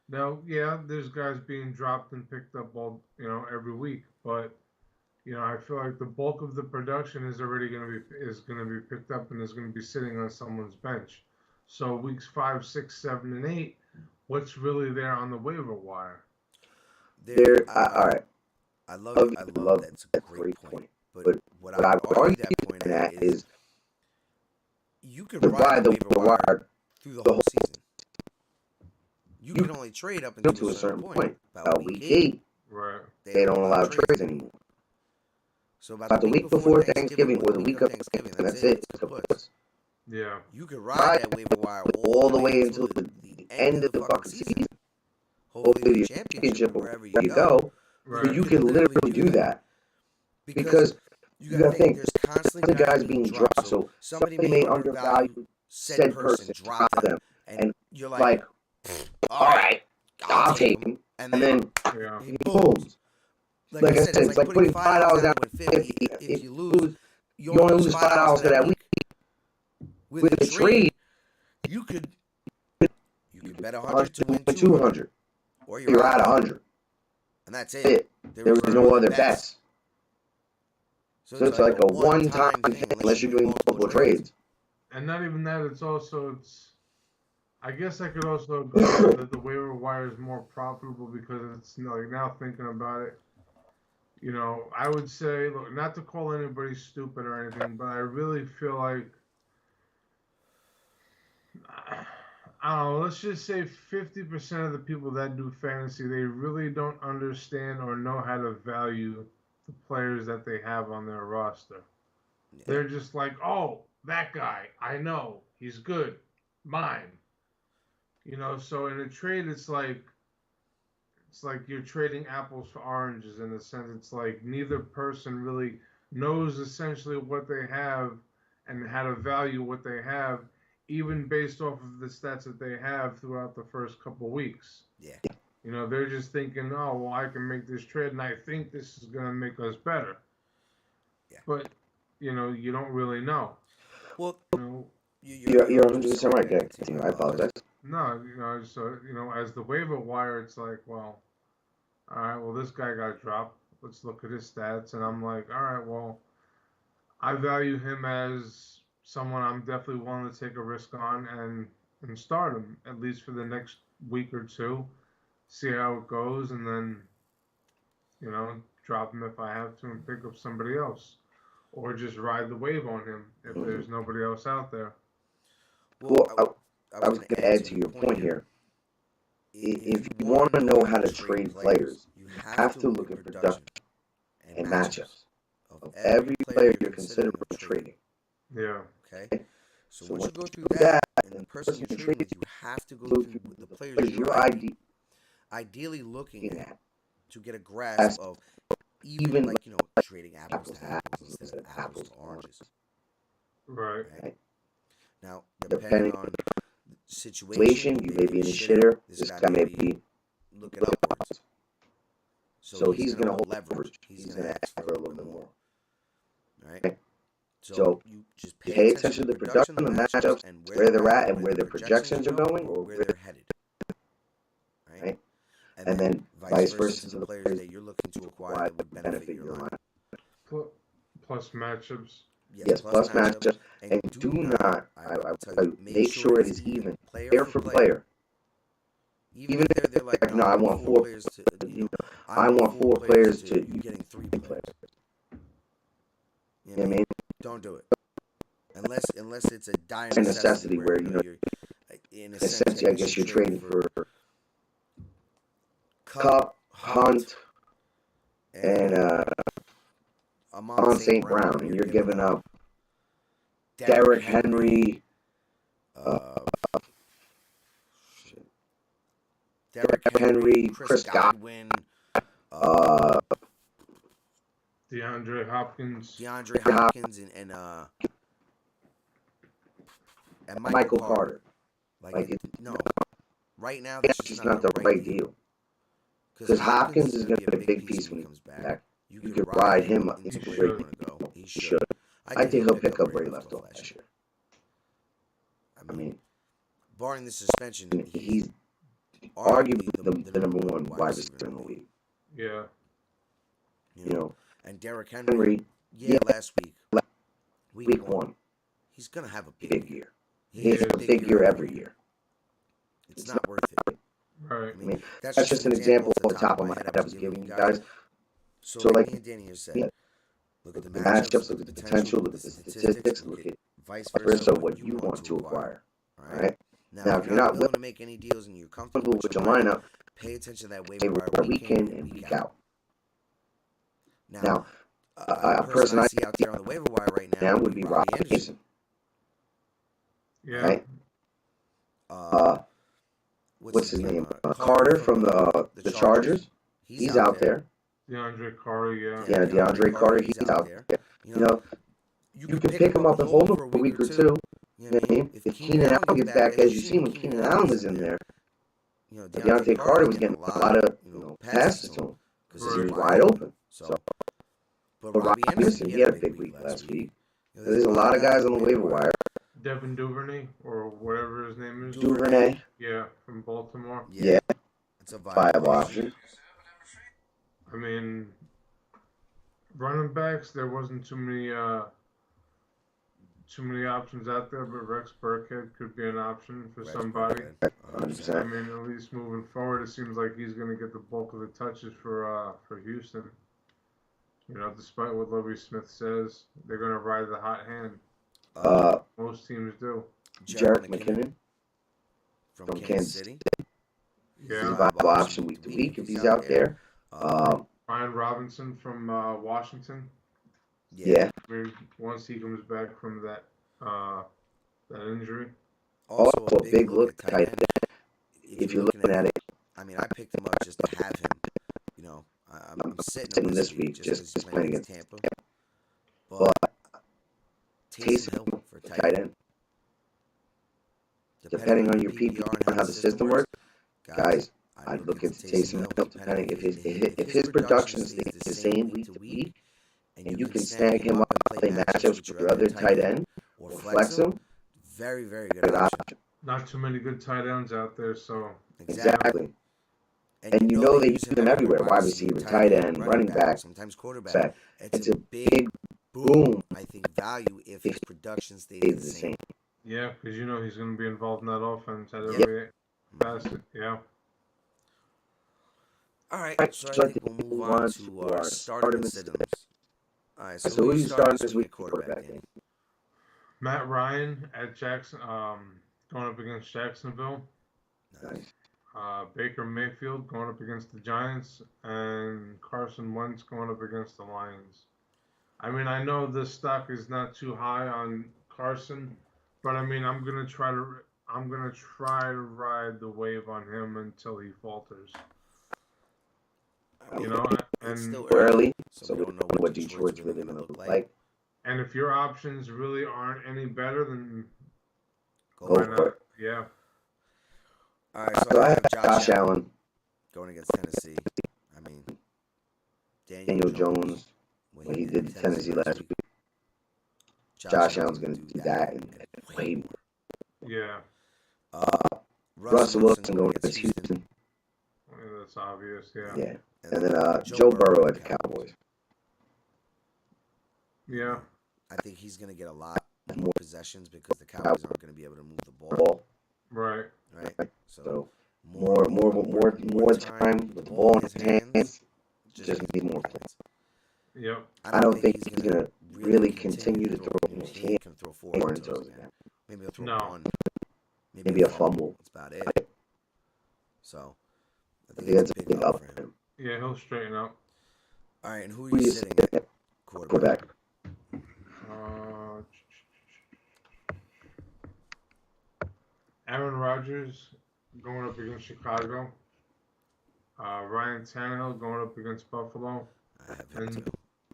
Now, yeah, there's guys being dropped and picked up all every week, but I feel like the bulk of the production is already going to be picked up and is going to be sitting on someone's bench. So weeks 5, 6, 7, and 8, what's really there on the waiver wire? All right. I love that. It's a great point. But what I would argue that point at is you can ride the waiver wire through the whole season. You can only trade up until a certain point. About week 8, right? They don't allow trades anymore. So about the week before Thanksgiving or the week of Thanksgiving, that's it. Yeah. You could ride that waiver wire all the way until the end of the fucking season. Hopefully the championship or wherever you go. Right. But you can literally do that because you gotta think there's constantly the guys being dropped. So somebody may undervalue said person, drop them, and you're like, all right, I'll take him, and then Yeah. he booms. Like I said, it's like putting $5 down with 50. If you lose, you only lose $5 for that week. With a trade, you could bet 100 to win 200, or you're at 100. and that's it. There was no other bets. So it's like a one-time thing unless you're doing multiple trades. And not even that, it's I guess I could also go that the waiver wire is more profitable because it's like now thinking about it, you know, I would say, look, not to call anybody stupid or anything, but I really feel like, I don't know, let's just say 50% of the people that do fantasy, they really don't understand or know how to value the players that they have on their roster. Yeah. They're just like, oh, that guy, I know, he's good, mine. You know, so in a trade, it's like you're trading apples for oranges in a sense. It's like neither person really knows essentially what they have and how to value what they have, even based off of the stats that they have throughout the first couple weeks. Yeah. You know, they're just thinking, oh, well, I can make this trade, and I think this is going to make us better. Yeah. But, you know, you don't really know. Well, you know, you're 100% right, guys. I apologize. No, you know, so, you know, as the waiver wire, it's like, well, all right, well, this guy got dropped. Let's look at his stats. And I'm like, all right, well, I value him as someone I'm definitely willing to take a risk on and start him, at least for the next week or two, see how it goes, and then, you know, drop him if I have to and pick up somebody else. Or just ride the wave on him if there's nobody else out there. Well, I was going to add to your point here. If you want to know how to trade players, you have to look at production and matchups of every player you're considering trading. Yeah. Okay. So once you go through that, and the person you're trading with, you have to go through the players you're ideally looking at to get a grasp of even like, you know, trading apples to apples instead of apples to oranges. Right. Now, depending on the situation, you may be in a shitter. This guy may be looking upwards. So he's going to hold leverage. He's going to ask for a little bit more. Right? So you just pay attention to the production, the matchups, and where they're at and where their projections are going or where they're headed. Right? And then vice versa to the players that you're looking to acquire that would benefit your line. Plus matchups. Yes, plus matchups. And do not, I will tell you, make sure it is even, player for player. Even if they're like, no, I want four players to, I want four players to, you getting three players. You know what I mean? Don't do it. Unless it's a dire necessity where, you know, in a sense, I guess you're trading for Cup, Hunt, and Amon St. Brown, and you're giving up Derrick Henry, Chris Godwin, DeAndre Hopkins, and Michael Carter. No, right now that's just not the right deal. Because Hopkins is going to be a big piece when he comes back. You could ride him up into where you want to go. He should. I think he'll pick up where he left off last year. I mean, barring the suspension, he's arguably the number one wide receiver in the league. Yeah. You know, and Derrick Henry, last week one, he's going to have a big year. He has a big year every year. It's not worth it. Right. I mean, that's just an example off the top of my head I was giving you guys. So like me and Danny just said, yeah, look at the matchups, look at the potential, look at the statistics, look at vice versa what you want to acquire. All right. Now, if you're not willing to make any deals and you're comfortable with your lineup, pay attention to that waiver wire week in and week out. Now, a person I see out there on the waiver wire right now would be Robbie Anderson. Yeah. Right. What's his name? Carter from the Chargers. He's out there. DeAndre Carter, yeah. Yeah, DeAndre Carter, he's out there. You know, you can pick him up and hold him for a week or two. You know what I mean? If Keenan Allen gets back, as you see when Keenan Allen was in there, Deontay Carter was getting a lot of passes to him because he was wide open. So, but Robbie Anderson, he had a big week last week. There's a lot of guys on the waiver wire. Devin Duvernay, or whatever his name is. Duvernay. Yeah, from Baltimore. Yeah. It's a viable option. I mean, running backs, there wasn't too many options out there, but Rex Burkhead could be an option for somebody. 100%. I mean, at least moving forward, it seems like he's going to get the bulk of the touches for Houston. You know, despite what Lovie Smith says, they're going to ride the hot hand. Most teams do. Jerick McKinnon from Kansas City. Yeah. He's a viable option week to week if he's out there. Brian Robinson from Washington. Yeah. I mean, once he comes back from that injury. Also a big look tight end. If you're looking at it, I mean, I picked him up just to have him. You know, I'm sitting him this week just because he's playing against Tampa. But Taysom Hill for tight end. Depending on your PPR and how the system works, guys, I'd look into Taysom Hill. Depending if his production stays the same week to week, and you can snag him up and play matchups with your other tight end or flex him, very, very good option. Not too many good tight ends out there, so. Exactly. And you know they use them everywhere. Wide receiver, tight end, running back, sometimes quarterback. It's a big boom, I think, value if his production stays the same. Yeah, because you know he's going to be involved in that offense at every facet. Yeah. All right, so I think we'll move on to our starting and sit-ems. All right, so who are you starting this week quarterback, Danny? Matt Ryan at Jackson, going up against Jacksonville. Nice. Baker Mayfield going up against the Giants, and Carson Wentz going up against the Lions. I mean, I know this stock is not too high on Carson, but I mean, I'm gonna try to ride the wave on him until he falters. You know, and it's still early, so we don't know what Detroit's really gonna look like. And if your options really aren't any better, then go for it. Yeah. All right, so I have Josh Allen going against Tennessee. I mean, Daniel Jones when he did Tennessee last week. Josh Allen's going to do that and way more. Yeah. Russell Wilson going against Houston. Yeah, that's obvious, yeah. Yeah. And then Joe Burrow at the Cowboys. Yeah. I think he's going to get a lot more possessions because the Cowboys aren't going to be able to move the ball. Right. So more time with the ball in his hands. Just need more points. Yep. I don't think he's gonna really continue to throw. He can throw 4 turnovers again. Maybe he'll throw one. Maybe a fumble. That's about it. So I think that's a big up for him. Yeah, he'll straighten up. All right, and who are you sitting at? Quarterback. Aaron Rodgers going up against Chicago. Ryan Tannehill going up against Buffalo.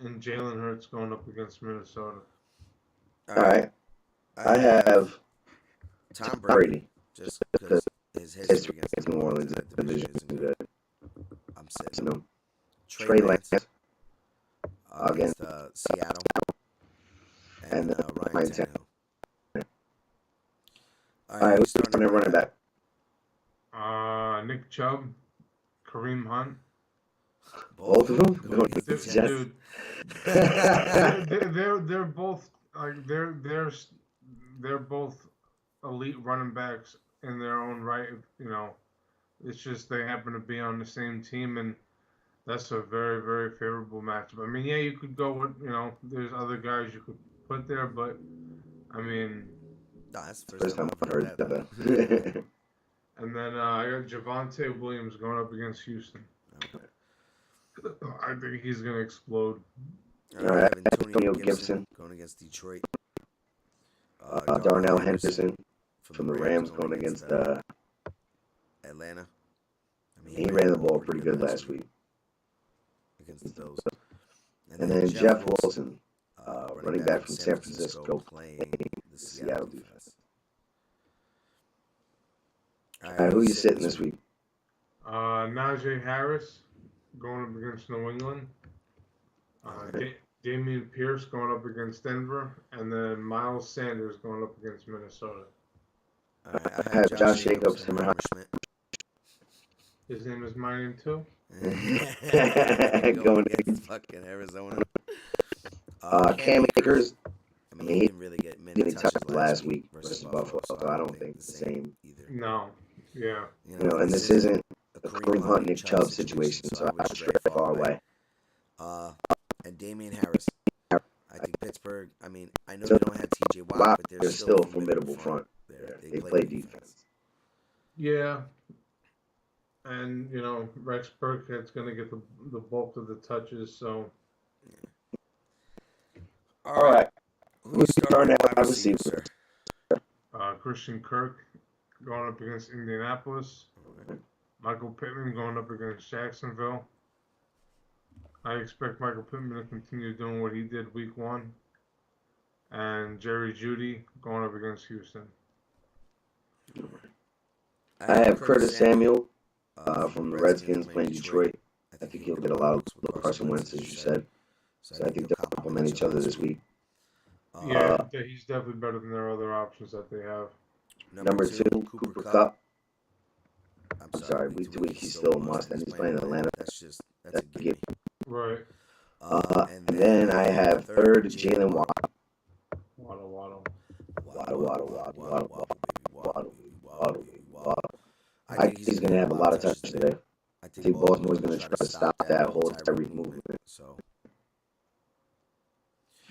And Jalen Hurts going up against Minnesota. All right. I have Tom Brady. Just because his history against New Orleans division isn't good. I'm sitting him. Trey Lance against Seattle. And Ryan Tannehill. All right, who's starting at running back? Nick Chubb, Kareem Hunt. Both of them? Dude, they're both like they're both elite running backs in their own right. You know, it's just they happen to be on the same team, and that's a very, very favorable matchup. I mean, yeah, you could go with there's other guys you could put there, but I mean. Nah, that's the first time I've heard that. And then I got Javonte Williams going up against Houston. Okay. I think he's going to explode. All right, Antonio Gibson going against Detroit. Darnell Henderson from the Rams going against Atlanta. I mean, he ran the ball pretty good last week. against those. And then Jeff Wilson, running back from San Francisco, playing the Seattle defense. All right, who you sitting this week? Najee Harris going up against New England. Damian Pierce going up against Denver, and then Miles Sanders going up against Minnesota. I have Josh Jacobs and Hammerschmidt. His name is my name too. Going against fucking Arizona. Cam Akers. I mean, he didn't really get many touches last week versus Buffalo, so I don't think the same either. No, yeah. You know, and this isn't a Kareem Hunt, Nick Chubb situation, so I would stray far away. And Damian Harris. I think Pittsburgh, I mean, I know they don't have TJ Watt, but they're still a formidable front. They play defense. Yeah. And, you know, Rex Burkhead's going to get the bulk of the touches, so. All right. Who's starting at wide receiver? Christian Kirk going up against Indianapolis. Michael Pittman going up against Jacksonville. I expect Michael Pittman to continue doing what he did week 1. And Jerry Jeudy going up against Houston. I have Curtis Samuel from the Redskins playing Detroit. I think he'll get a lot of Carson Wentz, as you said. So I think they'll complement each other this week. Yeah, he's definitely better than their other options that they have. Number 2, Cooper Kupp. I'm sorry, week to week he's still a must, and he's playing Atlanta. That's a gimme. Right. And then I have third Jalen Waddle. Waddle. I think he's going to have a lot of touches today. I think Baltimore's going to try to stop that whole Tyreek movement. So.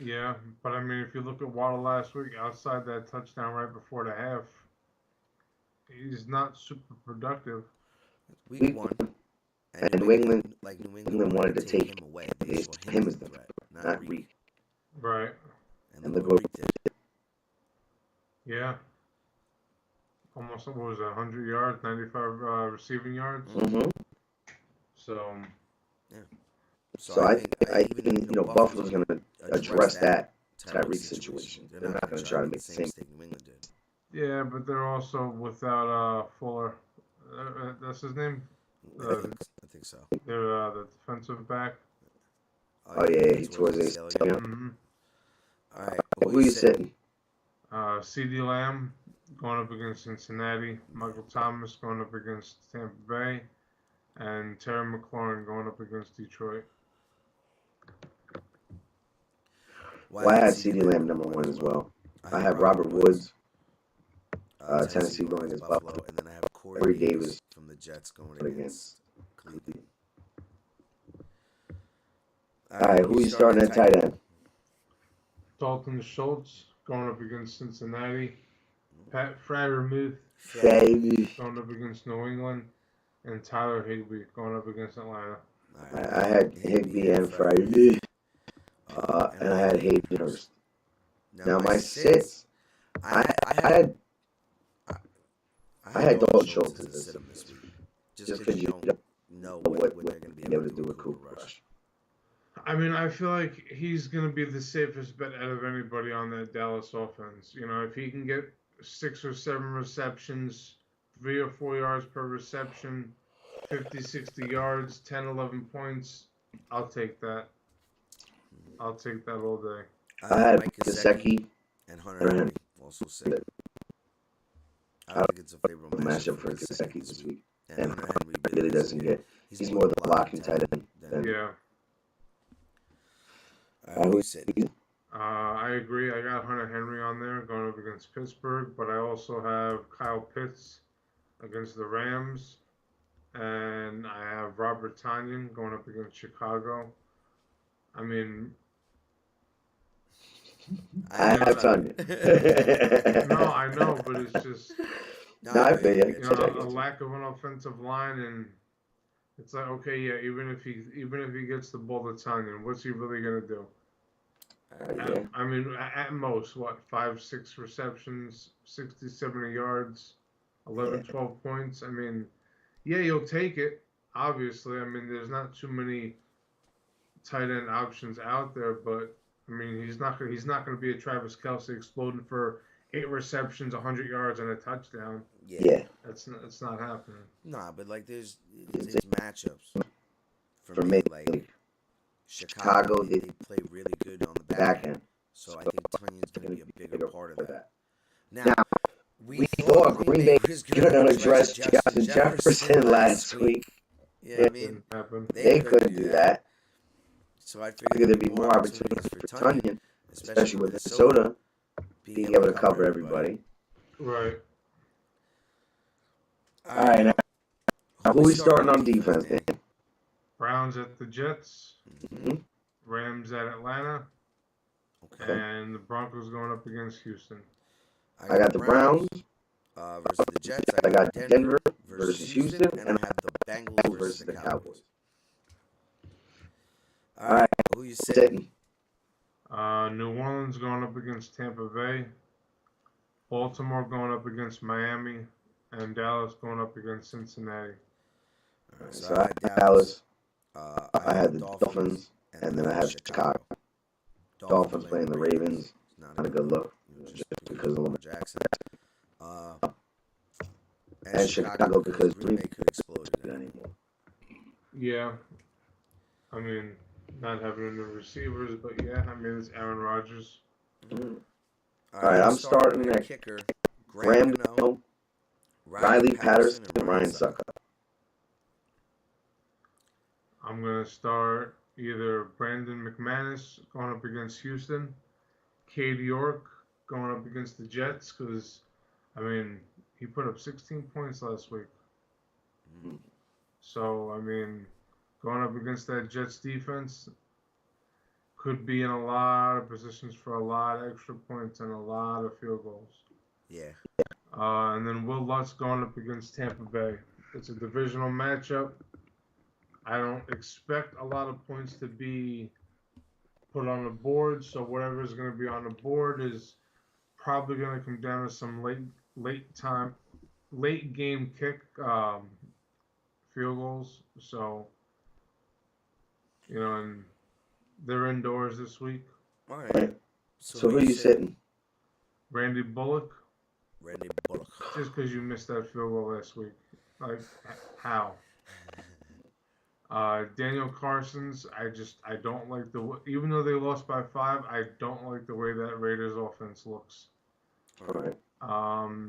Yeah, but I mean, if you look at Waddle last week, outside that touchdown right before the half, he's not super productive. Week 1. And New England wanted to take him away. They saw him as the threat, not Reed. Right. And look what he did. Yeah. Almost, what was it, 100 yards, 95 receiving yards? Mm-hmm. So. Yeah. So I think Buffalo's going to address that Tyreek situation. They're not going to try to make the same mistake New England did. Yeah, but they're also without Fuller. That's his name? I think so. They're the defensive back. Oh, yeah, he tore his ACL. Mm-hmm. All right. Who are you sitting? CeeDee Lamb going up against Cincinnati. Michael Thomas going up against Tampa Bay. And Terry McLaurin going up against Detroit. Well, I had CeeDee Lamb number 1 as well. I have Robert Woods, Tennessee going against Buffalo. And then I have Corey Davis from the Jets going against Cleveland. All right, who are you starting at tight end? Dalton Schultz going up against Cincinnati. Pat Freiermuth going up against New England. And Tyler Higbee going up against Atlanta. I had Higbee and Freiermuth. And I had Hayden Hurst. Now my sits, I had Dalton Schultz to sit him this week, just because you don't know what they're going to be able to do with Cooper Rush. I mean, I feel like he's going to be the safest bet out of anybody on that Dallas offense. You know, if he can get 6 or 7 receptions, 3 or 4 yards per reception, 50, 60 yards, 10, 11 points, I'll take that. I'll take that all day. I had Gesicki and Hunter Henry also sit. I think it's a favorable matchup for Gesicki this week. And Hunter Henry really doesn't get. He's more the blocking tight end. Yeah. Who's sitting? I agree. I got Hunter Henry on there going up against Pittsburgh, but I also have Kyle Pitts against the Rams, and I have Robert Tonyan going up against Chicago. I mean, I have Tonyan. No, I know, but it's just I feel you. A lack of an offensive line, and it's like, okay, yeah, even if he gets the ball to Tonyan, what's he really gonna do? Yeah. I mean, at most, 5, 6 receptions, 60, 70 yards, 11, 12 points. I mean, yeah, you'll take it, obviously. I mean, there's not too many tight end options out there, but I mean he's not gonna be a Travis Kelce exploding for 8 receptions, 100 yards, and a touchdown. Yeah. That's not happening. Nah, but like there's matchups for For me. me, Like Chicago, they play really good on the back end. So I think Tunyon's going to be a bigger part of that. Now, we thought Green Bay was going to address Justin Jefferson last week. Yeah, I mean, they couldn't do that. So I figured there'd be more opportunities for Tunyon, especially with Minnesota being able to cover everybody. Right. All right, now who we starting on defense, then? Browns at the Jets. Mm-hmm. Rams at Atlanta. Okay. And the Broncos going up against Houston. I got the Browns versus the Jets. I got Denver versus Houston, and I have the Bengals versus the Cowboys. All right, who you sitting? New Orleans going up against Tampa Bay. Baltimore going up against Miami. And Dallas going up against Cincinnati. All right, so I had Dallas. I had the Dolphins, and then I have Chicago. Dolphins playing the Ravens. Not a good look, just because of Lamar Jackson. And Chicago because Green Bay could explode it anymore. Yeah. I mean, not having the receivers, but yeah, I mean, it's Aaron Rodgers. Mm-hmm. All right, I'm starting at kicker. Graham Gano, Riley Patterson, and Ryan Sucka. I'm going to start either Brandon McManus going up against Houston, Cade York going up against the Jets, because, I mean, he put up 16 points last week. Mm-hmm. So, I mean, going up against that Jets defense could be in a lot of positions for a lot of extra points and a lot of field goals. Yeah. And then Will Lutz going up against Tampa Bay. It's a divisional matchup. I don't expect a lot of points to be put on the board, so whatever is going to be on the board is probably going to come down to some late game kick field goals. So, and they're indoors this week. All right. So who are you sitting? Randy Bullock. Randy Bullock. Just because you missed that field goal last week. Like, how? Daniel Carson's, I don't like even though they lost by 5, I don't like the way that Raiders offense looks. All right.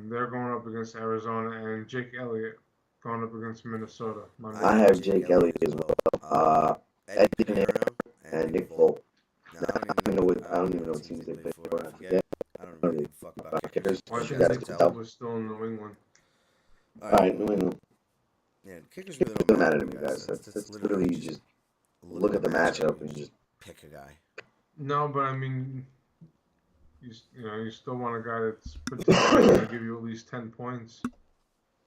They're going up against Arizona, and Jake Elliott going up against Minnesota. I have Jake Elliott as well. Eddie Pinero and Nick Folk. I don't even know what teams they play for. I forget. I don't really fuck about kickers. I think Nick Folk was still in New England. All right, New England. Yeah, kickers really don't matter to me, guys. That's literally you just look at the matchup and just pick a guy. No, but I mean, you still want a guy that's potentially going to give you at least 10 points.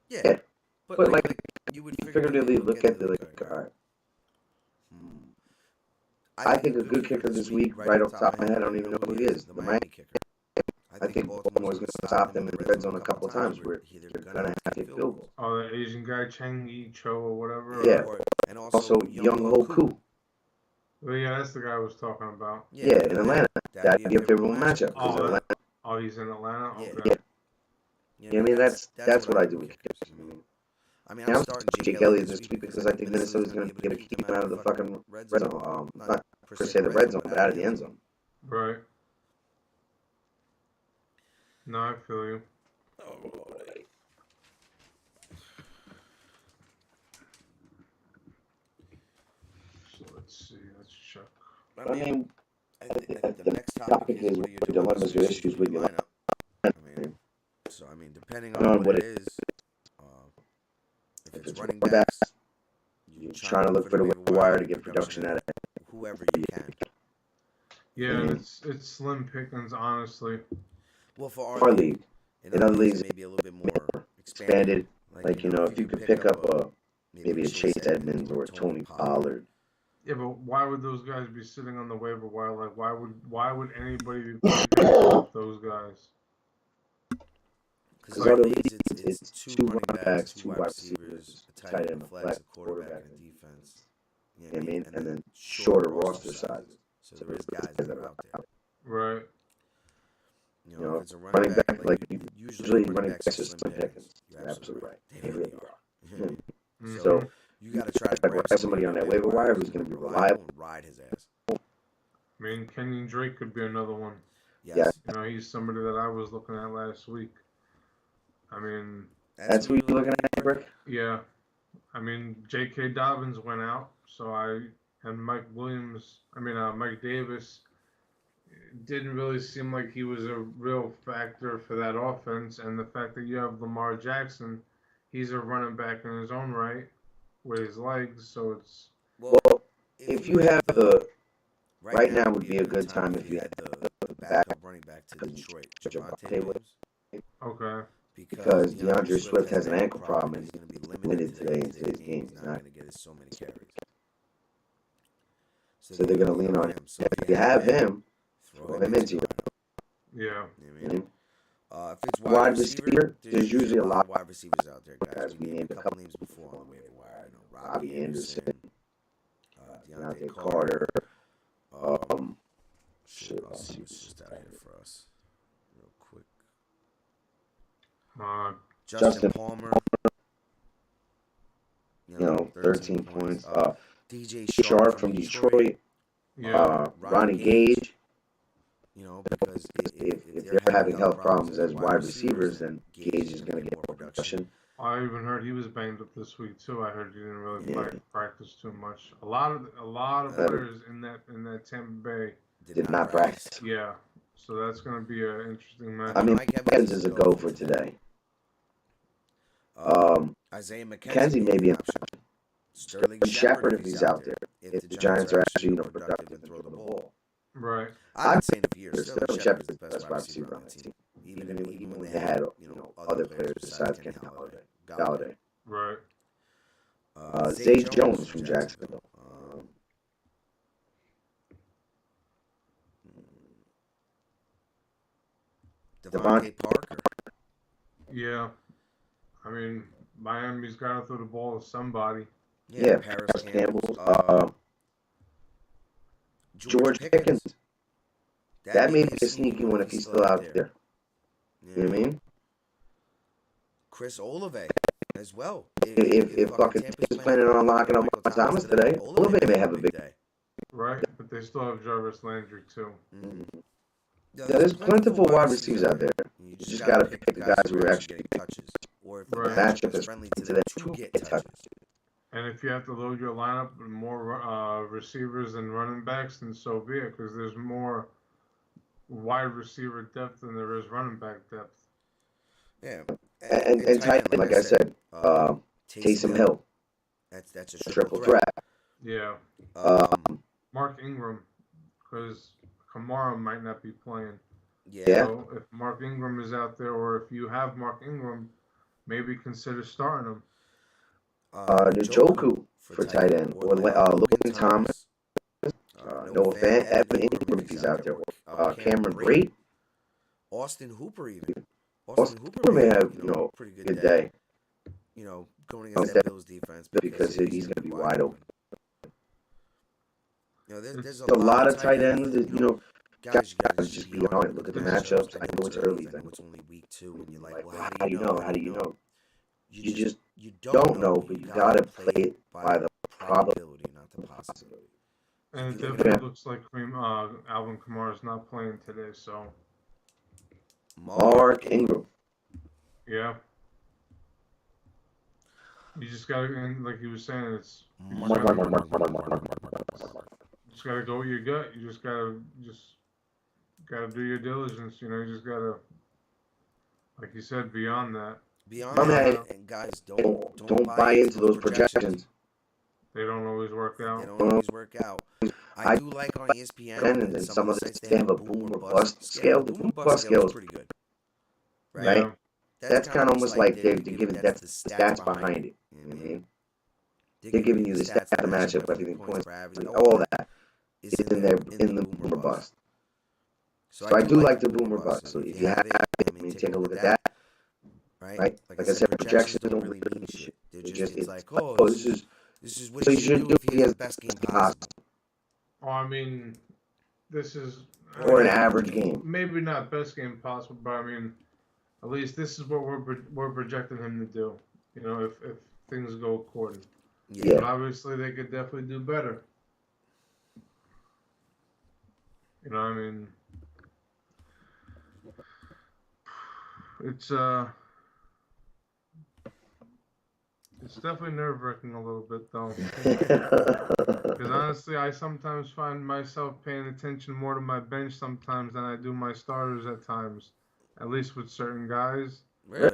Yeah, but like you would figuratively look at the all right. I think a good kicker this week, right off the top of my head, I don't even know who he is. The Miami kicker. I think Baltimore's going to stop them in the red zone a couple of times where they're going to have to hit field goals. Oh, the Asian guy, Cheng Yi Cho or whatever? Yeah, and also Young Ho Koo. Well, yeah, that's the guy I was talking about. Yeah, in Atlanta. That'd be a favorable matchup. Oh, he's in Atlanta? Okay. Yeah, I mean, that's what I do with kickers. I mean, I'm starting Jake Elliott this week because I think Minnesota's going to be able to keep him out of the fucking red zone. Not per se the red zone, but out of the end zone. Right. No, I feel you. So let's see. Let's check. I mean, the next topic is what your dilemmas or issues with your lineup. I mean, depending on what it is, if it's running backs, you're trying to look for the wire to get production out of whoever you can. Yeah, it's slim pickings, honestly. Well, for our league, in other leagues, maybe a little bit more expanded. Like, if you could pick up maybe a Chase Edmonds or a Tony Pollard. Yeah, but why would those guys be sitting on the waiver wire? Like, why would anybody be picking up those guys? Because our leagues, it's 2 running backs, 2 wide receivers, a tight end, a flex, a quarterback, and a defense. You know what I mean? And then shorter roster sizes. So there is guys that are out there. Right. You know, if it's a running back, like usually running backs are slim pickings. You're absolutely right. They really are. Mm-hmm. So you got to try to grab somebody on that waiver wire who's going to be reliable and ride his ass. I mean, Kenyon Drake could be another one. Yes. You know, he's somebody that I was looking at last week. I mean, that's who you're looking at, Brick? Yeah. I mean, J.K. Dobbins went out, and Mike Davis didn't really seem like he was a real factor for that offense. And the fact that you have Lamar Jackson, he's a running back in his own right with his legs. So it's well, if you have right now would be a good time if you had the backup running back to Detroit, Javonte Williams. Okay. Because DeAndre Swift has an ankle problem and he's going to be limited today in today's game. He's not going to get so many carries. So they're going to lean on him. So if you have him, throw him into it. Yeah. If it's wide receiver, there's usually a lot of wide receivers out there, guys. We named a couple names before on the waiver wire. You know, Robbie Anderson, Deontay Carter. Shit, I'll see what's just out here for us. Real quick. Justin Palmer. You know, 13 points. DJ Sharp from Detroit. Yeah. Ronnie Gage. You know, because if they're having health problems as wide receivers, then Gage is going to get more production. I even heard he was banged up this week too. I heard he didn't really practice too much. A lot of players in that Tampa Bay did not practice. Yeah, so that's going to be an interesting match. I mean, Mike Evans is a go for today. Isaiah McKenzie may be an option. Sterling Shepard if he's out there. If the Giants are actually productive and throw the ball. Right. I've been saying it for years. Sterling Shepard is the best wide receiver on that team. Even when they had other players besides Kenny Galladay. Right. Zay Jones from Jacksonville. Devontae Parker. Yeah. I mean, Miami's got to throw the ball to somebody. Yeah, Paris Campbell. George Pickens. That may be a sneaky one if he's still out there. You know what I mean? Chris Olave as well. If fucking Tampa's planning on locking up Michael Thomas today, Olave may have a big day. Right, but they still have Jarvis Landry too. Mm-hmm. Yeah, there's plentiful wide receivers out there. You just got to pick the guys who are actually getting touches. Or if the matchup is friendly to them to get touches. And if you have to load your lineup with more receivers and running backs, then so be it, because there's more wide receiver depth than there is running back depth. Yeah. And tight end, like I said, Taysom Hill. That's a triple threat. Yeah. Mark Ingram, because Kamara might not be playing. Yeah. So if Mark Ingram is out there, or if you have Mark Ingram, maybe consider starting him. Njoku for tight end, or Logan Thomas, Noah Fant, Evan Ingram if he's out there, Cameron Brate, Austin Hooper even. Austin Hooper may have pretty good day. Going against that Bills defense because he's going to be wide open. There's a lot of tight ends that, guys just be on it. Look at the matchups. I know it's early. I know it's only week 2, and you're like, well, how do you know? How do you know? You don't know, but you gotta play it by the probability, not the possibility. And it definitely looks like Alvin Kamara is not playing today, so. Mark Ingram. Yeah. You just gotta, and like he was saying, it's. You just gotta go with your gut. You just gotta do your diligence. You just gotta, like you said, beyond that. And guys, don't buy into those projections. They don't always work out. I do like on ESPN and some of the sites they have a boom or bust scale. The boom bust scale is pretty good, right? Yeah. That's kind of almost like they're giving that's the stats behind it. You know what I mean? They're giving you the stats, the matchup, everything, points, all that is in the boom or bust. So I do like the boom or bust. So if you have it, take a look at that. Right? Like I said, projections don't really mean shit. It's like, this This is what he should do if he has the best game possible. Oh, I mean, this is or an average game. Maybe not best game possible, but I mean, at least this is what we're projecting him to do. You know, if things go according. Yeah. But obviously, they could definitely do better. You know, I mean, it's definitely nerve-wracking a little bit, though. Because honestly, I sometimes find myself paying attention more to my bench sometimes than I do my starters at times. At least with certain guys. Really?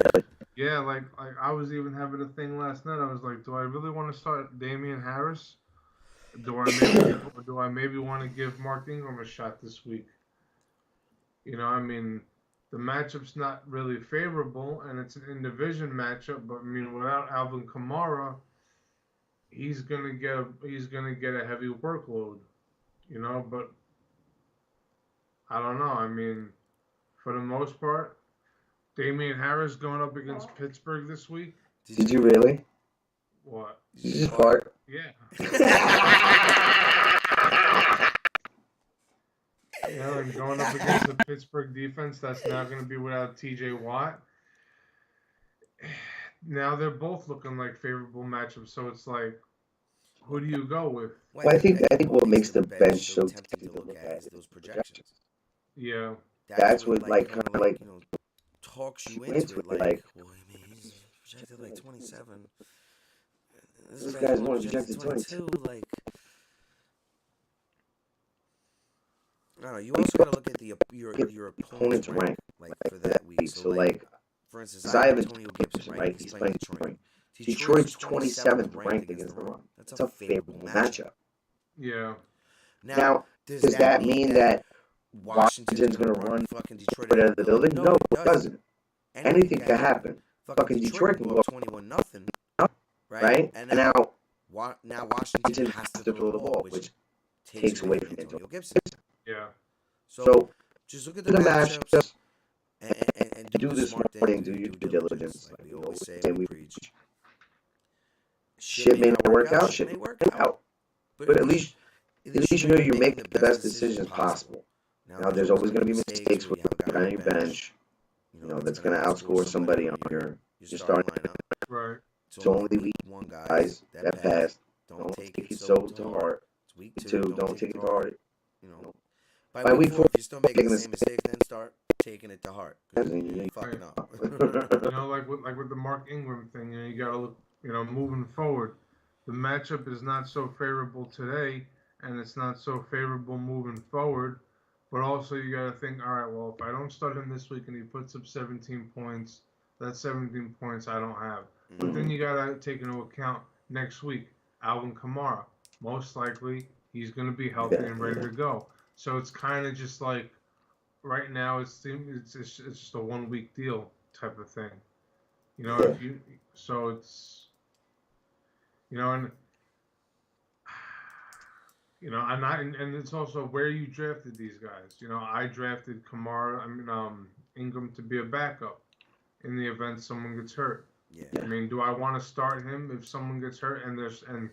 Yeah, like I was even having a thing last night. I was like, do I really want to start Damian Harris? Do I maybe want to give Mark Ingram a shot this week? You know, I mean, the matchup's not really favorable, and it's an in-division matchup. But I mean, without Alvin Kamara, he's gonna get a heavy workload. You know, but I don't know. I mean, for the most part, Damian Harris going up against Pittsburgh this week. Did you really? What? Did you just fart? Yeah. You know, and going up against the Pittsburgh defense that's now going to be without T.J. Watt. Now they're both looking like favorable matchups, so it's like, who do you go with? Well, I think what makes the bench so tempting to look at is those projections. Yeah. That's what kind of like talks you into it. Like, well, I mean, he's projected like 27. This guy's only projected 22. Like, I don't know. You also got to look at your opponent's rank, like for that week. So, like, for instance, I have Antonio Gibson, right? He's playing Detroit. Detroit's 27th ranked against the run. That's a favorable matchup. Yeah. Now, does that mean that Washington's going to run fucking Detroit out of the building? No, it doesn't. Anything can happen. Fucking Detroit can go 21-0, right? And now Washington has to throw the ball, which takes away from Antonio Gibson. Yeah. So just look at the matchups and do the smart thing, do your due diligence, like we always say, we preach. Shit may not work out, shit may work out. But at least you know you're making the best decisions possible. Now, there's always going to be mistakes with a guy on your bench, you know, that's going to outscore somebody on your starting lineup. Right. It's only week one, guys. That passed. Don't take it so to heart. It's week two. Don't take it to heart. You know, by week four, if you're still making the same mistakes, then start taking it to heart. You're fucking up. You know, like with the Mark Ingram thing, you know, you got to look, you know, moving forward. The matchup is not so favorable today, and it's not so favorable moving forward. But also, you got to think, all right, well, if I don't start him this week and he puts up 17 points, that's 17 points I don't have. But then you got to take into account next week, Alvin Kamara. Most likely, he's going to be healthy and ready to go. So it's kind of just like, right now, it's just a 1 week deal type of thing. You know, so it's, you know, and, you know, and it's also where you drafted these guys. You know, I drafted Ingram to be a backup in the event someone gets hurt. Yeah. I mean, do I want to start him if someone gets hurt and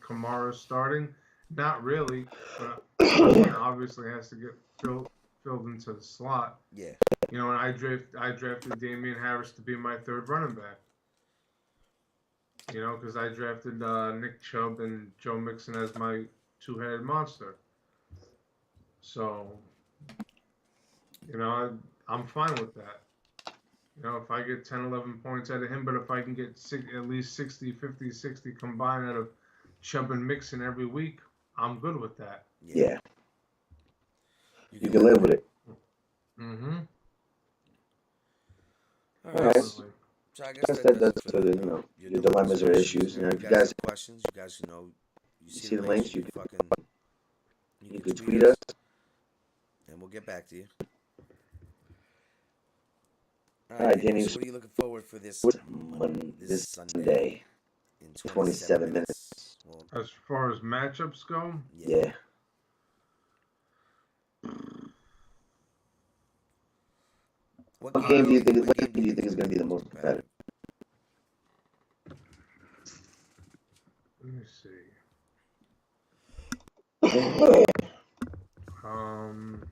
Kamara's starting? Not really, but obviously has to get filled into the slot. Yeah. You know, and I drafted Damian Harris to be my third running back. You know, because I drafted Nick Chubb and Joe Mixon as my two-headed monster. So, you know, I'm fine with that. You know, if I get 10, 11 points out of him, but if I can get at least 60, 50, 60 combined out of Chubb and Mixon every week, I'm good with that. Yeah. You can live with it. Mm-hmm. All right. So I guess that does it for the, you know, your dilemmas or issues. You know, if you guys have questions, you guys know, you see the links, you can tweet tweet us, and we'll get back to you. All right, Danny. So what are you looking forward for this Sunday in 27 minutes? Well, as far as matchups go, yeah. What game do you think is going to be the most competitive? let me see. Um,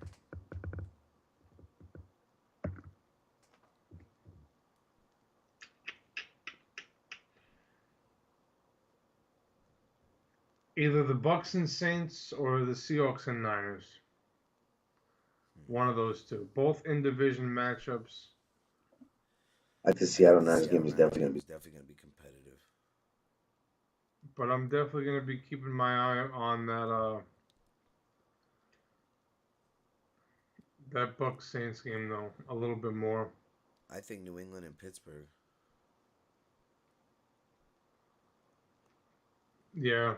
either the Bucks and Saints or the Seahawks and Niners. One of those two. Both in division matchups. I think the Seattle Niners game is definitely going to be competitive. But I'm definitely going to be keeping my eye on that Bucks Saints game though a little bit more. I think New England and Pittsburgh. Yeah.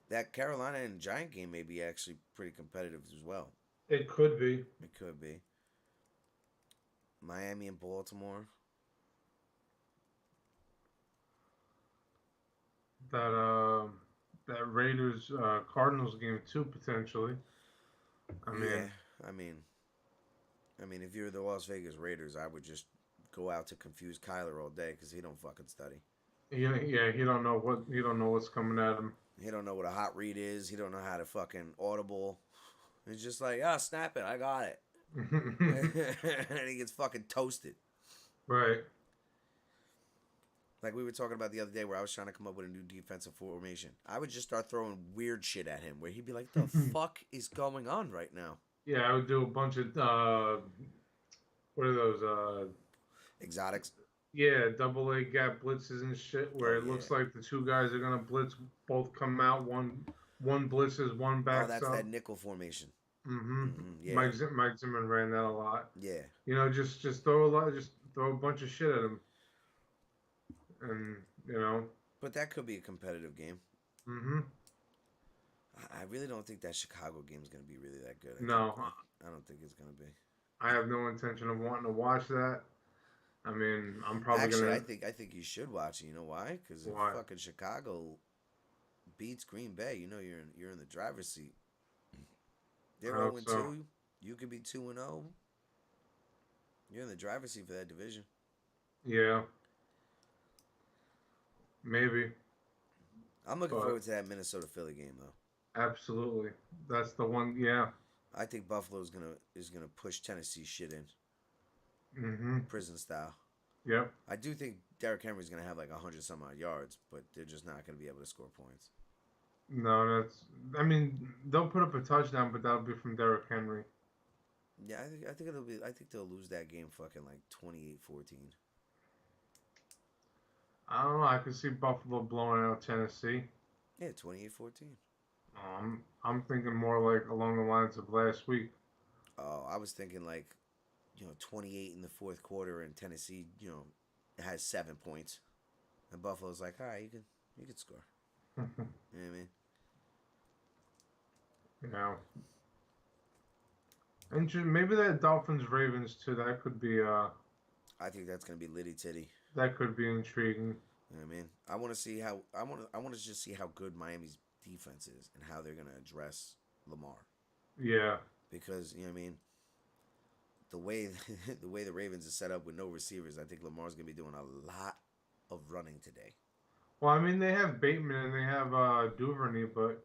That Carolina and Giant game may be actually pretty competitive as well. It could be. It could be. Miami and Baltimore. That Raiders Cardinals game too potentially. I mean, if you're the Las Vegas Raiders, I would just go out to confuse Kyler all day because he don't fucking study. He don't know what's coming at him. He don't know what a hot read is. He don't know how to fucking audible. He's just like, snap it, I got it. And he gets fucking toasted. Right. Like we were talking about the other day where I was trying to come up with a new defensive formation. I would just start throwing weird shit at him where he'd be like, the fuck is going on right now? Yeah, I would do a bunch of, what are those? Exotics? Yeah, double A gap blitzes and shit where it looks like the two guys are going to blitz, both come out, one blitzes, one backs up. That's that nickel formation. Mm-hmm. Yeah. Mike Zimmer ran that a lot. Yeah. You know, just throw a bunch of shit at him. And, you know. But that could be a competitive game. Mm-hmm. I really don't think that Chicago game is going to be really that good. I don't think it's going to be. I have no intention of wanting to watch that. I mean, I'm probably Actually, gonna. I think you should watch it. You know why? Because if fucking Chicago beats Green Bay, you know you're in the driver's seat. They're 0-2. You could be 2-0. You're in the driver's seat for that division. Yeah. Maybe. I'm looking forward to that Minnesota Philly game though. Absolutely, that's the one. Yeah. I think Buffalo is gonna push Tennessee shit in. Mm-hmm. Prison style. Yep. I do think Derrick Henry's gonna have like 100 some odd yards, but they're just not gonna be able to score points. No, I mean, they'll put up a touchdown, but that'll be from Derrick Henry. Yeah, I think it'll be. I think they'll lose that game fucking like 28-14. I don't know. I could see Buffalo blowing out Tennessee. Yeah, 28-14. I'm thinking more like along the lines of last week. Oh, I was thinking like, 28 in the fourth quarter, and Tennessee, has 7 points, and Buffalo's like, all right, you can score. You know what I mean? Yeah. And maybe that Dolphins Ravens too. That could be. I think that's gonna be litty titty. That could be intriguing. You know what I mean? I want to see how I want to just see how good Miami's defense is and how they're gonna address Lamar. Yeah. Because you know what I mean. The way the Ravens are set up with no receivers, I think Lamar's gonna be doing a lot of running today. Well, I mean, they have Bateman and they have Duvernay, but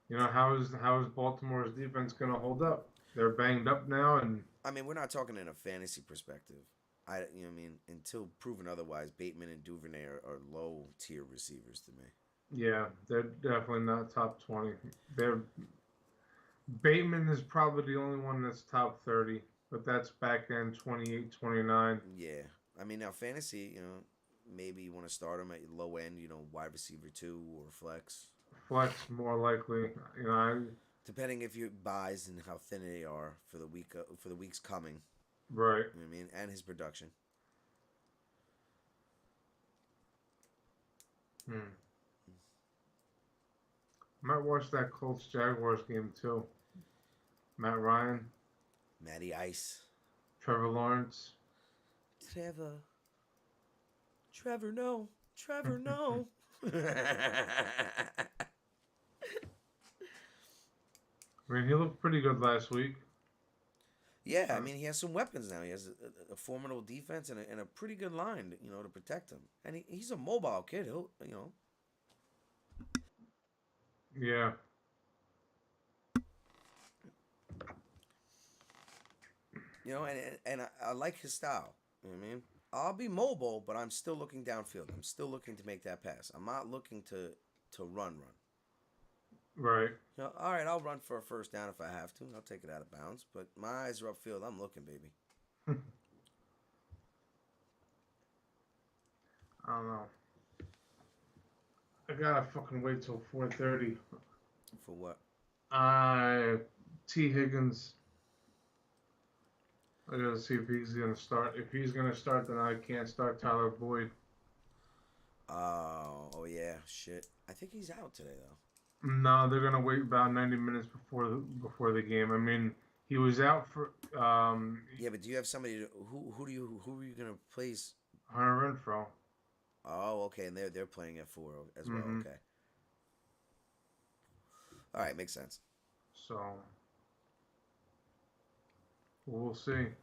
how is Baltimore's defense gonna hold up? They're banged up now, and I mean, we're not talking in a fantasy perspective. Until proven otherwise, Bateman and Duvernay are low tier receivers to me. Yeah, they're definitely not top 20. Bateman is probably the only one that's top 30, but that's back end 28, 29. Yeah, I mean now fantasy, maybe you want to start them at low end, wide receiver 2 or flex. Flex more likely, depending if you buys and how thin they are for the weeks coming. Right. You know what I mean? And his production. Might watch that Colts Jaguars game too. Matt Ryan. Matty Ice. Trevor Lawrence. Trevor, no. Trevor, no. I mean, he looked pretty good last week. Yeah, I mean, he has some weapons now. He has a formidable defense and a pretty good line, to protect him. And he's a mobile kid. He'll. Yeah. You know, and I like his style. You know what I mean? I'll be mobile, but I'm still looking downfield. I'm still looking to make that pass. I'm not looking to run. Right. You know, all right, I'll run for a first down if I have to. I'll take it out of bounds. But my eyes are upfield. I'm looking, baby. I don't know. I gotta fucking wait till 4:30. For what? T. Higgins. I gotta see if he's gonna start. If he's gonna start, then I can't start Tyler Boyd. Oh yeah, shit. I think he's out today though. No, they're gonna wait about 90 minutes before the game. I mean, he was out for Yeah, but do you have somebody who are you gonna place? Hunter Renfro. Oh, okay, and they're playing at 4 as well. Mhm. Okay. All right, makes sense. So we'll see.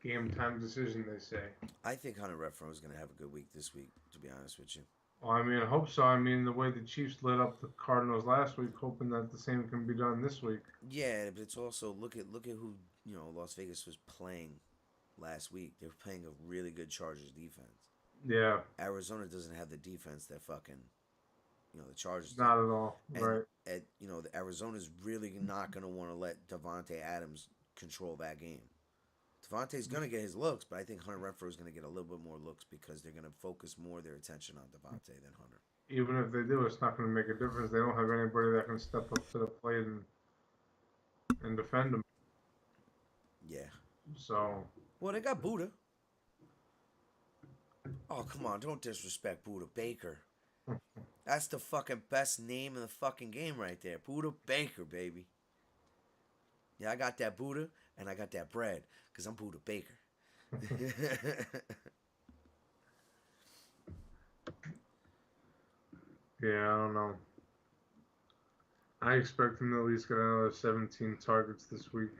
Game time decision, they say. I think Hunter Renfro is gonna have a good week this week. To be honest with you. Well, I mean, I hope so. I mean, the way the Chiefs lit up the Cardinals last week, hoping that the same can be done this week. Yeah, but it's also look at who Las Vegas was playing last week. They were playing a really good Chargers defense. Yeah. Arizona doesn't have the defense that fucking the Chargers. Not at all. Right. And the Arizona's really not gonna want to let Devontae Adams control that game. Devontae's gonna get his looks, but I think Hunter Renfro is gonna get a little bit more looks because they're gonna focus more of their attention on Devontae than Hunter. Even if they do, it's not going to make a difference. They don't have anybody that can step up to the plate and defend them. Yeah. So. Well, they got Buddha. Oh, come on. Don't disrespect Buddha Baker. That's the fucking best name in the fucking game right there. Buddha Baker, baby. Yeah, I got that Buddha and I got that bread because I'm Buddha Baker. Yeah, I don't know. I expect him to at least get another 17 targets this week.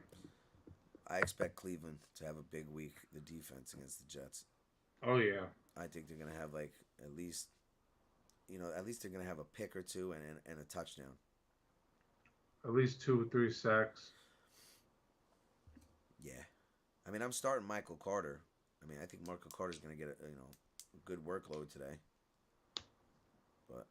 I expect Cleveland to have a big week, the defense against the Jets. Oh, yeah. I think they're going to have at least they're going to have a pick or two and a touchdown. At least 2 or 3 sacks. Yeah. I mean, I'm starting Michael Carter. I mean, I think Michael Carter's going to get a good workload today. But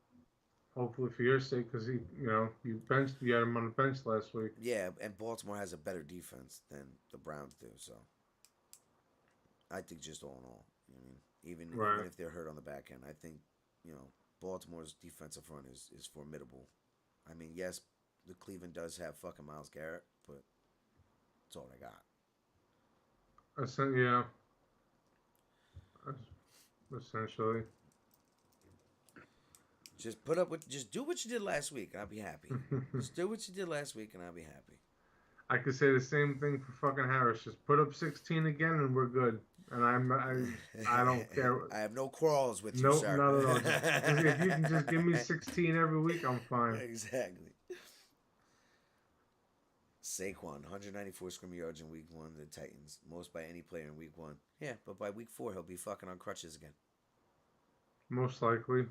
hopefully for your sake, because you had him on the bench last week. Yeah, and Baltimore has a better defense than the Browns do, so I think just all in all, even if they're hurt on the back end, I think Baltimore's defensive front is formidable. I mean, yes, the Cleveland does have fucking Myles Garrett, but that's all they got. Yeah. Essentially. Just do what you did last week, and I'll be happy. Just do what you did last week, and I'll be happy. I could say the same thing for fucking Harris. Just put up 16 again, and we're good. And I don't care. I have no quarrels with you, sir. No. If you can just give me 16 every week, I'm fine. Exactly. Saquon, 194 scrimmage yards in week 1. The Titans, most by any player in week 1. Yeah, but by week 4, he'll be fucking on crutches again. Most likely.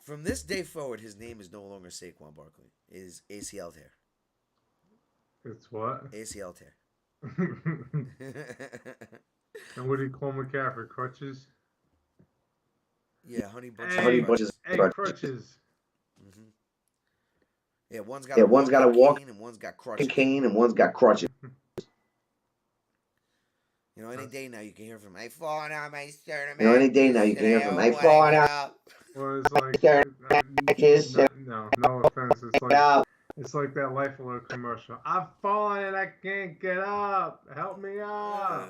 From this day forward, his name is no longer Saquon Barkley. It is ACL tear. It's what? ACL tear. And what do you call McCaffrey? Crutches? Yeah, honey bunches. Honey bunches. Crutches. Mm-hmm. Yeah, one's got a walk and one's got crutches. Cane and one's got crutches. Any day now you can hear from him. I falling out my sternum. Any day now you can hear from him. I falling out. Well, it's like no offense. It's like that Life Alert commercial. I've fallen and I can't get up. Help me up.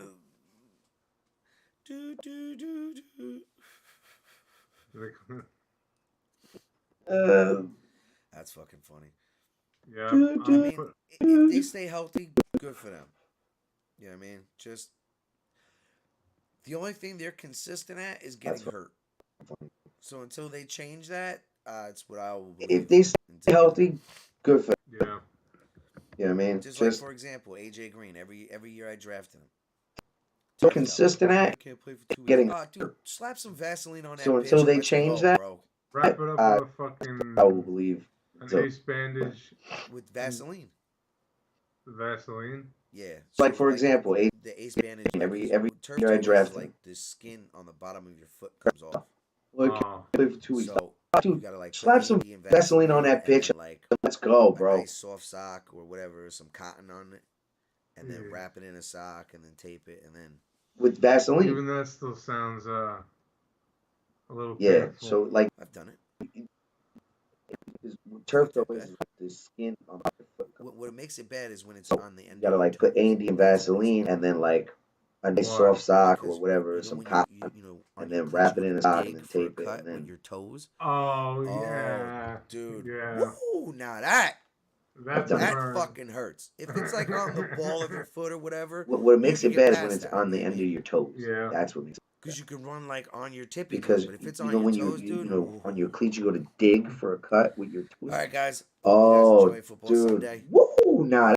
That's fucking funny. Yeah. I mean, if they stay healthy, good for them. You know what I mean? Just the only thing they're consistent at is getting hurt. So until they change that, it's what I will believe. If they stay healthy, good for them. Yeah. You know what I mean? Just like, for example, AJ Green. Every year I drafted him. So consistent at can't play for 2 weeks. getting dude, slap some Vaseline on that. So until they change that, bro. Wrap it up I with a fucking would believe. an So, ace bandage, with Vaseline. Vaseline. Yeah. So like for example, the ace bandage. Like, every turf year I toe draft is him. like the skin on the bottom of your foot comes off. Well, I Oh, play for 2 weeks. So you Dude, gotta like slap put some Andy and Vaseline on that and bitch. then, like Let's go, a bro. nice soft sock or whatever, some cotton on it, and then Yeah. wrap it in a sock and then tape it and then. With Vaseline. even that still sounds a little Yeah. painful. So like I've done it. turf toe Not that is bad. like the skin on your foot. What makes it bad is when it's on the end. You gotta of like your put toes. Andy and That's what makes it Vaseline bad. and then like a nice Why? soft sock Because or whatever, you know some when cotton, on and your then cleats, wrap you it in go a to sock dig and then for a tape it, cut and then with your toes. Oh yeah, Dude. yeah. Woo! Now that That's a That burn. fucking hurts. If it's like on the ball of your foot or whatever, what makes you it can get bad is when past it's that, on the end of maybe. your toes. Yeah. That's what makes it Because you can run like on your tippy toe, because but if it's you on know your when toes, you dude. know on your cleats you go to dig for a cut with your toes. All right, guys. Hope you guys Oh, enjoy football dude, Sunday. woo! Nah,